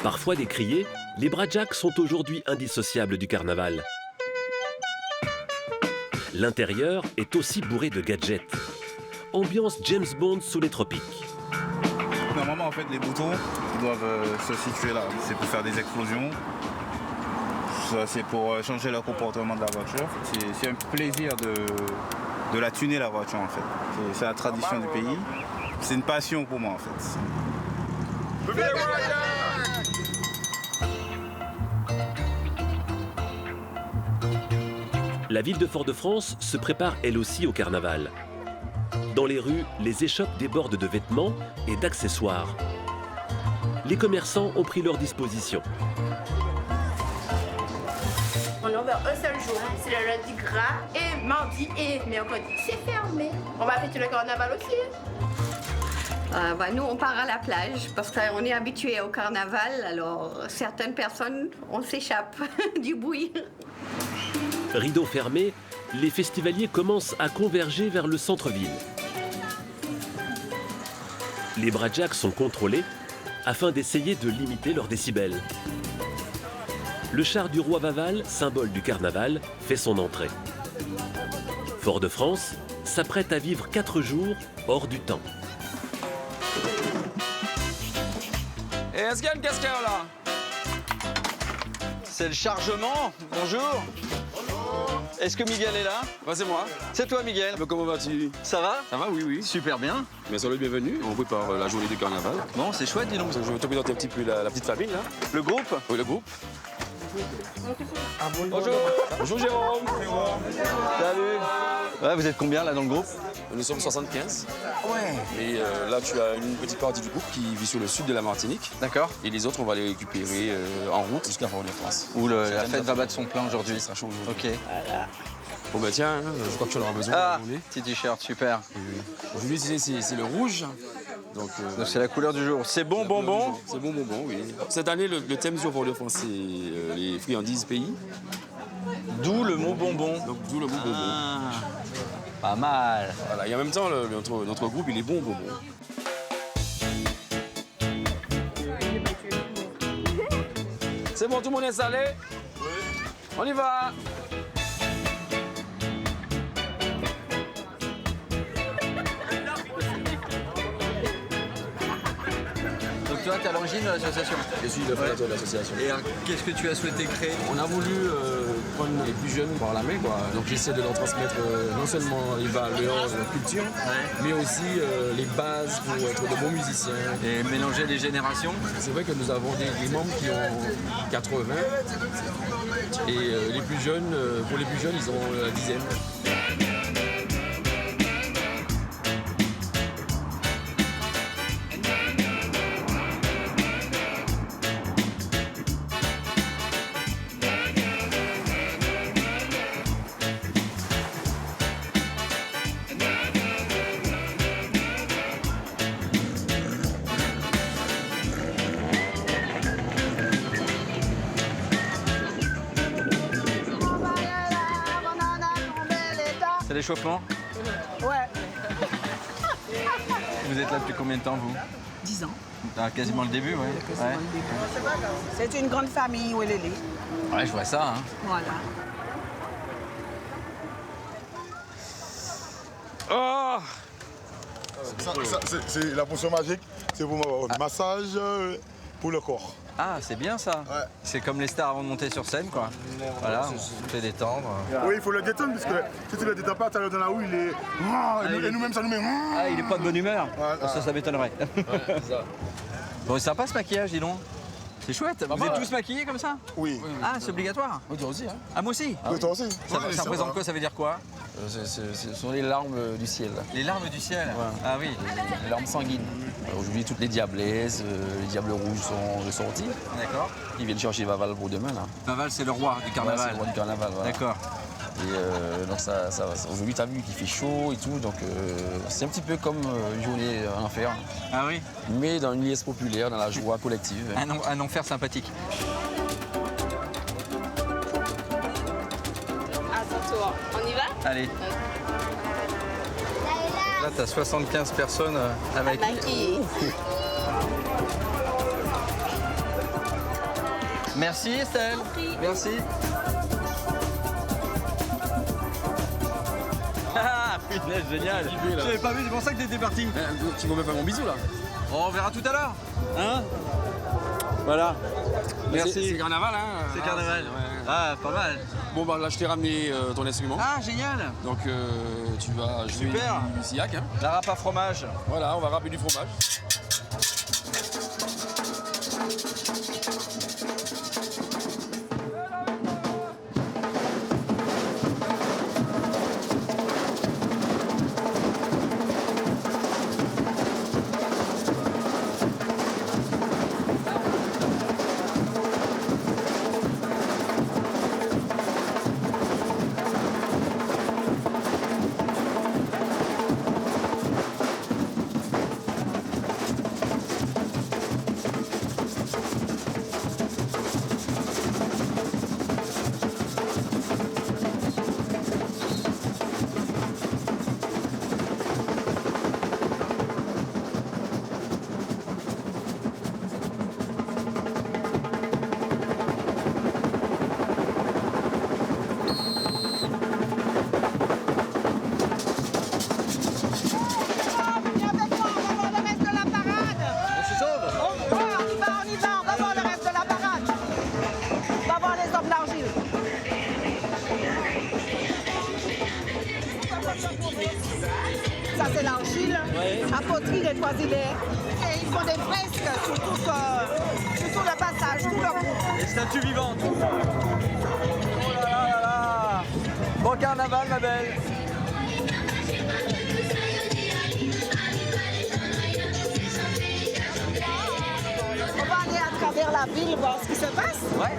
Parfois décriés, les bradjaks sont aujourd'hui indissociables du carnaval. L'intérieur est aussi bourré de gadgets. Ambiance James Bond sous les tropiques. Normalement, en fait, les boutons doivent se situer là. C'est pour faire des explosions. C'est pour changer le comportement de la voiture. C'est un plaisir de la tuner, la voiture, en fait. C'est la tradition du pays. C'est une passion pour moi, en fait. La ville de Fort-de-France se prépare elle aussi au carnaval. Dans les rues, les échoppes débordent de vêtements et d'accessoires. Les commerçants ont pris leur disposition. On est ouvert un seul jour, c'est le lundi gras et mardi et mercredi. C'est fermé. On va fêter le carnaval aussi. Nous, on part à la plage parce qu'on est habitué au carnaval. Alors, certaines personnes, on s'échappe du bruit. Rideau fermé, les festivaliers commencent à converger vers le centre-ville. Les bradjaks sont contrôlés afin d'essayer de limiter leurs décibels. Le char du roi Vaval, symbole du carnaval, fait son entrée. Fort-de-France s'apprête à vivre 4 jours hors du temps. Et est-ce qu'il y a une casquette là? C'est le chargement. Bonjour. Est-ce que Miguel est là? C'est moi. C'est toi, Miguel. Comment vas-tu? Ça va? Ça va, oui. Super bien. Bien sûr, bienvenue. On prépare la journée du carnaval. Bon, c'est chouette, dis donc. Je vais te présenter un petit peu la petite famille, là. Le groupe? Oui, le groupe. Bonjour. Bonjour, Jérôme. Salut. Ouais, vous êtes combien, là, dans le groupe? Nous sommes 75. Ouais. Et là, tu as une petite partie du groupe qui vit sur le sud de la Martinique. D'accord. Et les autres, on va les récupérer en route jusqu'à Fort-de-France. Où la fête va battre son plein aujourd'hui. Ça chaud aujourd'hui. Ok. Voilà. Bon, bah tiens, je crois que tu en auras besoin. Ah, petit t-shirt, super. Aujourd'hui, c'est le rouge. Donc c'est la couleur du jour. C'est bon bonbon? C'est bon bonbon, oui. Cette année, le thème sur Fort-de-France, c'est les friandises pays. D'où le mot bonbon. Donc, d'où le mot bonbon. Pas mal. Voilà, et en même temps, notre groupe, il est bon bonbon. C'est bon, tout le monde est installé? Oui. On y va. Toi, tu es à l'origine de l'association? Je suis le fondateur de l'association. Et qu'est-ce que tu as souhaité créer? On a voulu prendre les plus jeunes par la main, quoi. Donc j'essaie de leur transmettre non seulement les valeurs de la culture, mais aussi les bases pour être de bons musiciens. Et mélanger les générations? C'est vrai que nous avons des membres qui ont 80 et les plus jeunes, pour les plus jeunes, ils ont la dizaine. C'est l'échauffement? Ouais. Vous êtes là depuis combien de temps, vous? 10 ans. Ah, quasiment le début, ouais. C'est une grande famille, Ouelélé. Ouais, je vois ça. Hein. Voilà. Oh! C'est la potion magique, c'est pour un massage pour le corps. Ah, c'est bien ça. Ouais. C'est comme les stars avant de monter sur scène, quoi. Voilà, on fait détendre. Oui, il faut le détendre, parce que si tu le détends pas, tu dans la rue, il est... Et nous-mêmes, ça nous met... Ah, il est pas de bonne humeur. Voilà. Ça m'étonnerait. Ouais, c'est ça. Bon, c'est sympa ce maquillage, dis donc. C'est chouette. Vous êtes tous maquillés comme ça? Oui. Ah, c'est obligatoire? Oui, toi aussi. Hein. Ah, moi aussi? Oui, toi aussi. Ça représente quoi? Ça veut dire quoi? Ce sont les larmes du ciel. Les larmes du ciel? Ouais. Ah oui. Les larmes sanguines. Aujourd'hui, toutes les diablesses, les diables rouges sont ressortis. D'accord. Ils viennent chercher Vaval pour demain, là. Vaval, c'est le roi du carnaval. Ouais, c'est le roi du carnaval, voilà. D'accord. Et donc aujourd'hui, tu as vu qu'il fait chaud et tout, donc c'est un petit peu comme une journée en enfer. Ah oui? Mais dans une liesse populaire, dans la joie collective. Un enfer sympathique. À ton tour. On y va? Allez. Là, tu as 75 personnes à maquiller. Merci Estelle. Merci. Ah, punaise, génial. Je l'avais pas vu, c'est pour ça que t'étais parti. Tu m'as même pas mon bisou là. On verra tout à l'heure. Hein? Voilà. Merci. C'est carnaval, hein? C'est carnaval. Ah, pas mal. Bon, bah là, je t'ai ramené ton instrument. Ah, génial. Donc, tu vas jouer du siac. Hein. La râpe à fromage. Voilà, on va râper du fromage. Ça c'est l'argile, à poterie des Toisilets. Et ils font des fresques sur tout le passage, tout le groupe. Les statues vivantes. Oh là là là là. Bon carnaval ma belle. On va aller à travers la ville voir ce qui se passe. Ouais.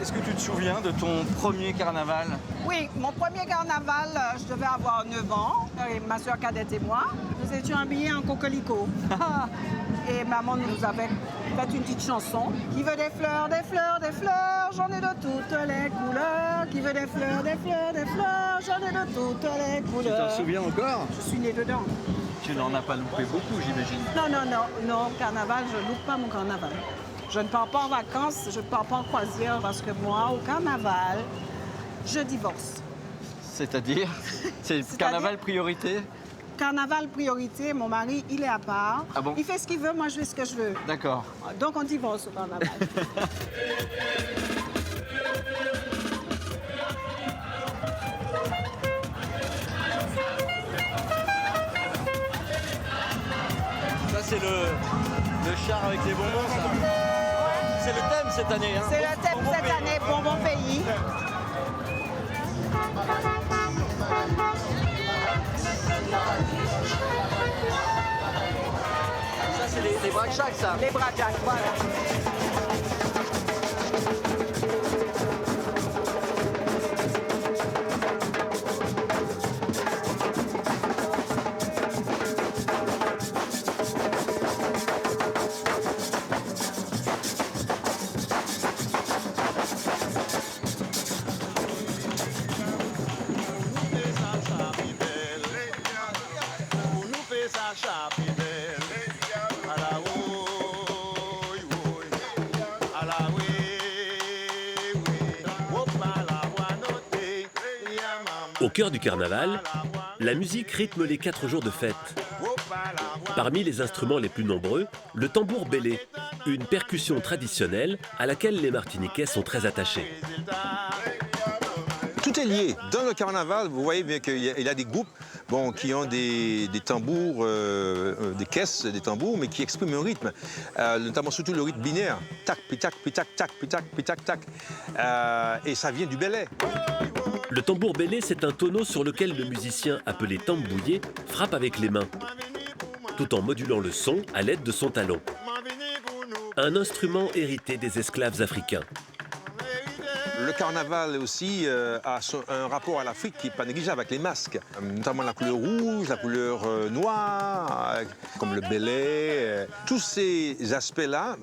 Est-ce que tu te souviens de ton premier carnaval? Oui, mon premier carnaval, je devais avoir 9 ans. Et ma soeur cadette et moi, nous étions habillés en coquelicot. Et maman nous avait fait une petite chanson. Qui veut des fleurs, des fleurs, des fleurs, j'en ai de toutes les couleurs. Qui veut des fleurs, des fleurs, des fleurs, j'en ai de toutes les couleurs. Tu t'en souviens encore? Je suis née dedans. Tu n'en as pas loupé beaucoup, j'imagine. Non, carnaval, je ne loupe pas mon carnaval. Je ne pars pas en vacances, je ne pars pas en croisière parce que moi, au carnaval, je divorce. C'est-à-dire? C'est carnaval priorité? Carnaval priorité, mon mari, il est à part. Ah bon? Il fait ce qu'il veut, moi je fais ce que je veux. D'accord. Donc on divorce au carnaval. Ça c'est le char avec les bonbons, ça. C'est le thème cette année. Hein. C'est le thème cette année, Bonbon Pays. Ça c'est les braque-chacs, ça. Les braque-chacs, voilà. Au cœur du carnaval, la musique rythme les 4 jours de fête. Parmi les instruments les plus nombreux, le tambour bélé, une percussion traditionnelle à laquelle les Martiniquais sont très attachés. Tout est lié. Dans le carnaval, vous voyez bien qu'il y a des groupes qui ont des tambours, des caisses, des tambours, mais qui expriment un rythme, notamment surtout le rythme binaire. Tac, puis tac, puis tac, tac, puis tac, puis tac, tac. Et ça vient du belay. Le tambour bélé, c'est un tonneau sur lequel le musicien, appelé tambouillé, frappe avec les mains. tout en modulant le son à l'aide de son talon. Un instrument hérité des esclaves africains. Le carnaval aussi a un rapport à l'Afrique qui n'est pas négligeable avec les masques, notamment la couleur rouge, la couleur noire, comme le bélet. Tous ces aspects-là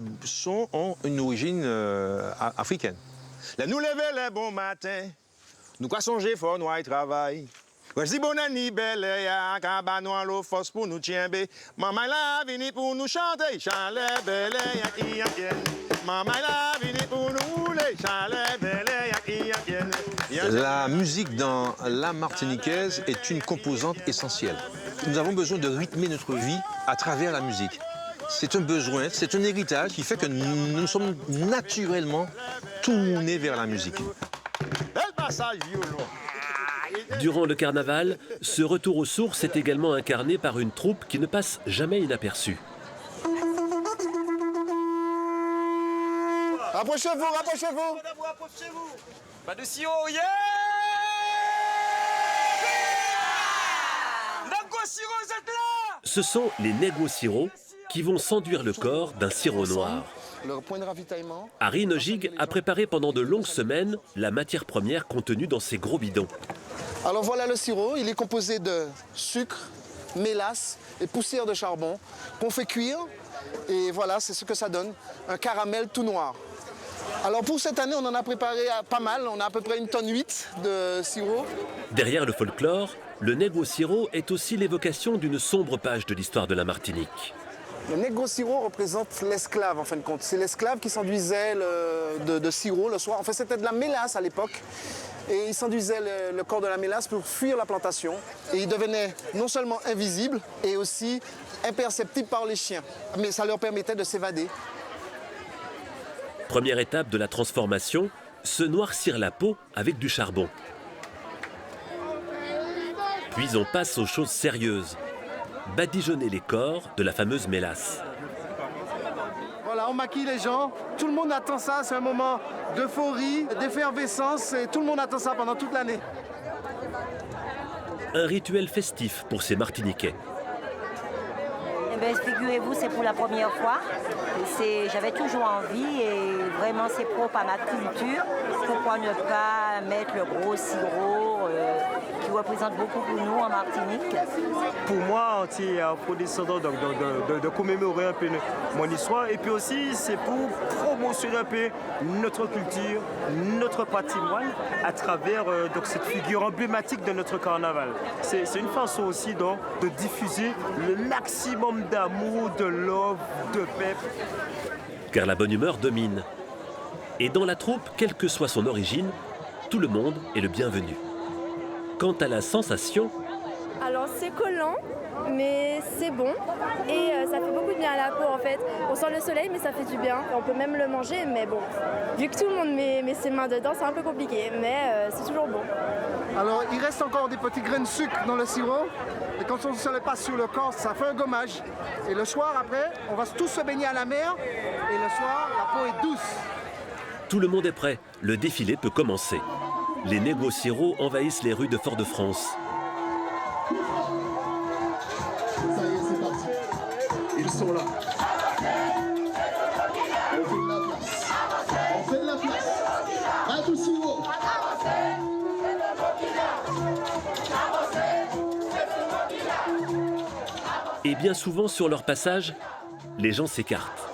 ont une origine africaine. Là, nous levons les bons matins, nous quoi songer fort, nous y travail. Voici bon ani belle ya cabano l'eau force pour nous tiembe. Maman la vini pour nous chanter, chalet belle ya qui ya bien. Maman la vini pour nous les chalet belle ya qui ya bien. La musique dans la martiniquaise est une composante essentielle. Nous avons besoin de rythmer notre vie à travers la musique. C'est un besoin, c'est un héritage qui fait que nous sommes naturellement tournés vers la musique. Bel passage violon. Durant le carnaval, ce retour aux sources est également incarné par une troupe qui ne passe jamais inaperçue. Rapprochez-vous, rapprochez-vous. Rapprochez-vous. Pas de sirop, yeah! Nago Siro, vous êtes là! Ce sont les Negro Siro qui vont s'enduire le corps d'un sirop noir. Le point de ravitaillement. Harry Nojig a préparé pendant de longues semaines la matière première contenue dans ces gros bidons. Alors voilà le sirop, il est composé de sucre, mélasse et poussière de charbon qu'on fait cuire. Et voilà, c'est ce que ça donne, un caramel tout noir. Alors pour cette année, on en a préparé pas mal, on a à peu près 1,8 tonne de sirop. Derrière le folklore, le Negro Siro est aussi l'évocation d'une sombre page de l'histoire de la Martinique. Le Negro Siro représente l'esclave en fin de compte. C'est l'esclave qui s'enduisait de sirop le soir. En fait, c'était de la mélasse à l'époque. Et il s'enduisait le corps de la mélasse pour fuir la plantation. Et il devenait non seulement invisible, et aussi imperceptible par les chiens. Mais ça leur permettait de s'évader. Première étape de la transformation, se noircir la peau avec du charbon. Puis on passe aux choses sérieuses. Badigeonner les corps de la fameuse mélasse. Voilà, on maquille les gens. Tout le monde attend ça. C'est un moment d'euphorie, d'effervescence. Et tout le monde attend ça pendant toute l'année. Un rituel festif pour ces Martiniquais. Eh bien, figurez-vous, c'est pour la première fois. J'avais toujours envie et vraiment c'est propre à ma culture. Pourquoi ne pas mettre le gros sirop qui représente beaucoup pour nous en Martinique? Pour moi, c'est pour descendant de commémorer un peu mon histoire. Et puis aussi, c'est pour promotionner un peu notre culture, notre patrimoine à travers cette figure emblématique de notre carnaval. C'est une façon aussi donc, de diffuser le maximum d'amour, de love, de paix. Car la bonne humeur domine. Et dans la troupe, quelle que soit son origine, tout le monde est le bienvenu. Quant à la sensation... Alors c'est collant, mais c'est bon et ça fait beaucoup de bien à la peau en fait. On sent le soleil mais ça fait du bien. On peut même le manger mais bon, vu que tout le monde met ses mains dedans c'est un peu compliqué mais c'est toujours bon. Alors il reste encore des petits grains de sucre dans le sirop et quand on se le passe sur le corps ça fait un gommage. Et le soir après on va tous se baigner à la mer et le soir la peau est douce. Tout le monde est prêt, le défilé peut commencer. Les Negro Siro envahissent les rues de Fort-de-France. Ils sont là. On fait de la place. À tout sirop. Et bien souvent sur leur passage, les gens s'écartent.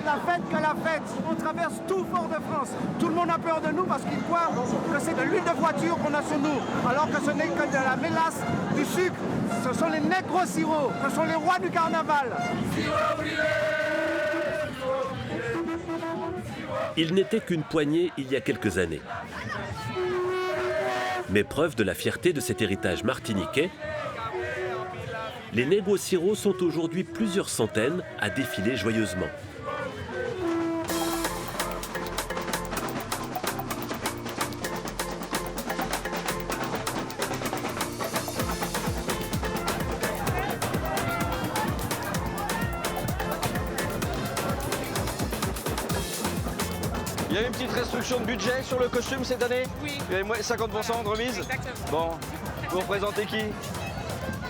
La fête que la fête. On traverse tout Fort-de-France. Tout le monde a peur de nous parce qu'ils croient que c'est de l'huile de voiture qu'on a sur nous. Alors que ce n'est que de la mélasse, du sucre. Ce sont les Negro Siro. Ce sont les rois du carnaval. Ils n'étaient qu'une poignée il y a quelques années. Mais preuve de la fierté de cet héritage martiniquais, les Negro Siro sont aujourd'hui plusieurs centaines à défiler joyeusement. Il y a une petite restriction de budget sur le costume cette année? Oui. Il y a 50% de remise? Exactement. Bon, vous représentez qui?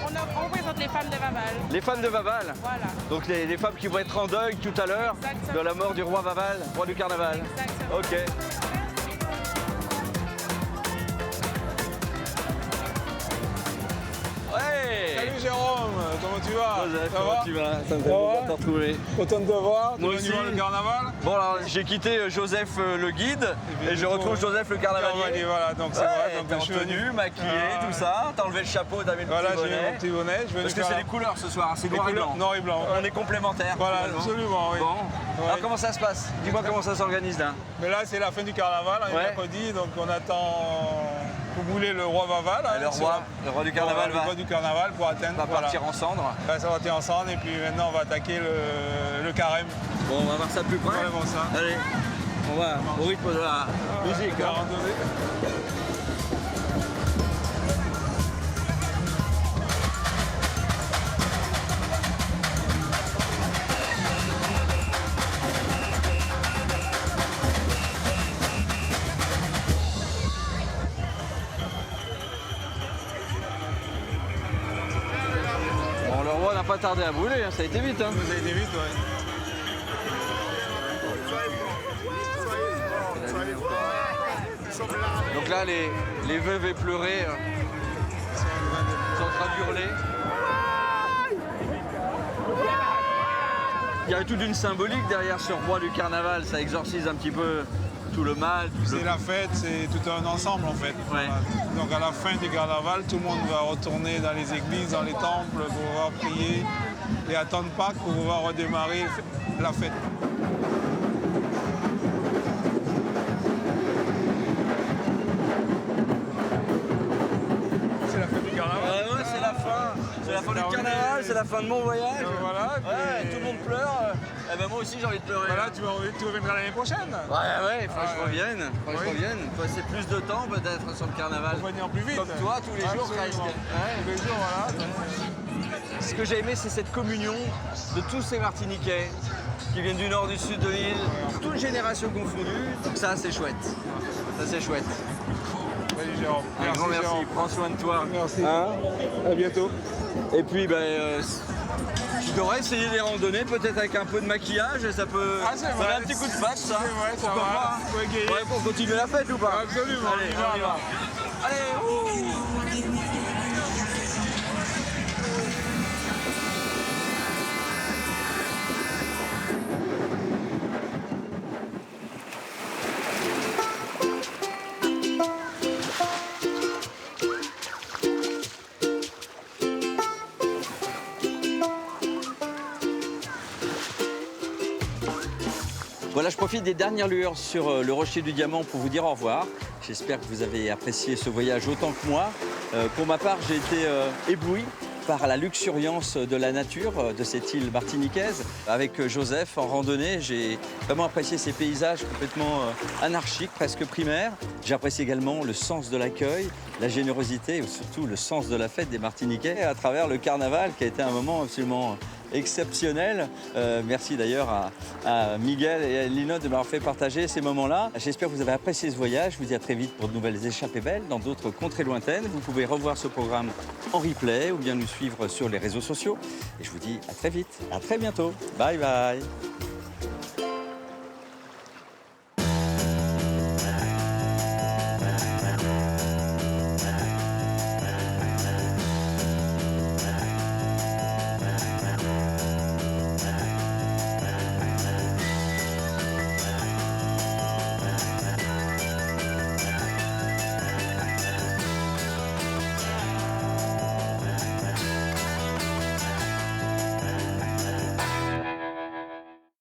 On a On représente les femmes de Vaval. Les femmes de Vaval. Voilà. Donc les femmes qui vont être en deuil tout à l'heure de la mort du roi Vaval, roi du carnaval. Exactement. Ok. Ouais. Salut Jérôme, comment tu vas? Joseph, Ça comment va? tu vas? Ça me fait plaisir de te retrouver. Content de te voir, Moi tu aussi. vas le carnaval? Bon alors j'ai quitté Joseph le guide et je retrouve Joseph le carnavalier. Voilà, donc c'est vrai. Donc t'es en tenue, maquillé, tout ça. T'as enlevé le chapeau, t'avais le voilà, petit j'ai bonnet. mon petit bonnet. Parce que c'est les couleurs ce soir, c'est noir et blanc. Noir et blanc. On est complémentaires. Voilà, finalement. absolument, oui. Bon. Ouais. Alors comment ça se passe? Dis-moi comment ça s'organise là. Mais là, c'est la fin du carnaval, on est mercredi, donc on attend pour bouler le roi Vaval. Le roi du carnaval le roi du carnaval pour atteindre. Va partir en cendres. Ouais, ça va partir en cendres et puis maintenant on va attaquer le carême. Bon, on va voir ça de plus près. On va voir ça. Allez, on va au rythme de la musique. La hein. randonnée. Bon, le roi n'a pas tardé à bouler, hein, ça a été vite. Hein. Ça a été vite, ouais. Donc là, les veuves éplorées sont en train d'hurler. Il y a toute une symbolique derrière ce roi du carnaval, ça exorcise un petit peu tout le mal. C'est la fête, c'est tout un ensemble en fait. Ouais. Voilà. Donc à la fin du carnaval, tout le monde va retourner dans les églises, dans les temples pour pouvoir prier et attendre Pâques pour pouvoir redémarrer la fête. C'est la fin du carnaval. Ouais, c'est la fin. C'est la fin du carnaval, c'est la fin de mon voyage. Voilà. Ouais, tout le monde pleure. Eh ben moi aussi j'ai envie de pleurer. Voilà, tu reviendras l'année prochaine. Ouais, il faut que je revienne. Faut que je revienne. Faut passer plus de temps peut-être sur le carnaval. Faut venir plus vite. Comme toi, tous les jours presque. Ouais. Tous les jours, voilà. Ce que j'ai aimé, c'est cette communion de tous ces Martiniquais qui viennent du nord, du sud de l'île, toutes générations confondues. Donc ça, c'est chouette. Ça, c'est chouette. Salut Jérôme. Un grand merci. Jérôme. Prends soin de toi. Merci. Hein? À bientôt. Et puis, tu devrais essayer les randonnées, peut-être avec un peu de maquillage, ça peut. Ah, c'est ça vrai. met un petit coup de face, ça. C'est vrai, ça Pourquoi va. pas, hein? Faut égayer. Ouais, pour continuer la fête ou pas? Absolument. Allez, on y va. Allez, ouh. Voilà, je profite des dernières lueurs sur le Rocher du Diamant pour vous dire au revoir. J'espère que vous avez apprécié ce voyage autant que moi. Pour ma part, j'ai été ébloui par la luxuriance de la nature de cette île martiniquaise. Avec Joseph en randonnée, j'ai vraiment apprécié ces paysages complètement anarchiques, presque primaires. J'ai apprécié également le sens de l'accueil, la générosité et surtout le sens de la fête des Martiniquais à travers le carnaval qui a été un moment absolument exceptionnel. Merci d'ailleurs à Miguel et à Lino de m'avoir fait partager ces moments-là. J'espère que vous avez apprécié ce voyage. Je vous dis à très vite pour de nouvelles échappées belles dans d'autres contrées lointaines. Vous pouvez revoir ce programme en replay ou bien nous suivre sur les réseaux sociaux. Et je vous dis à très vite, à très bientôt. Bye bye.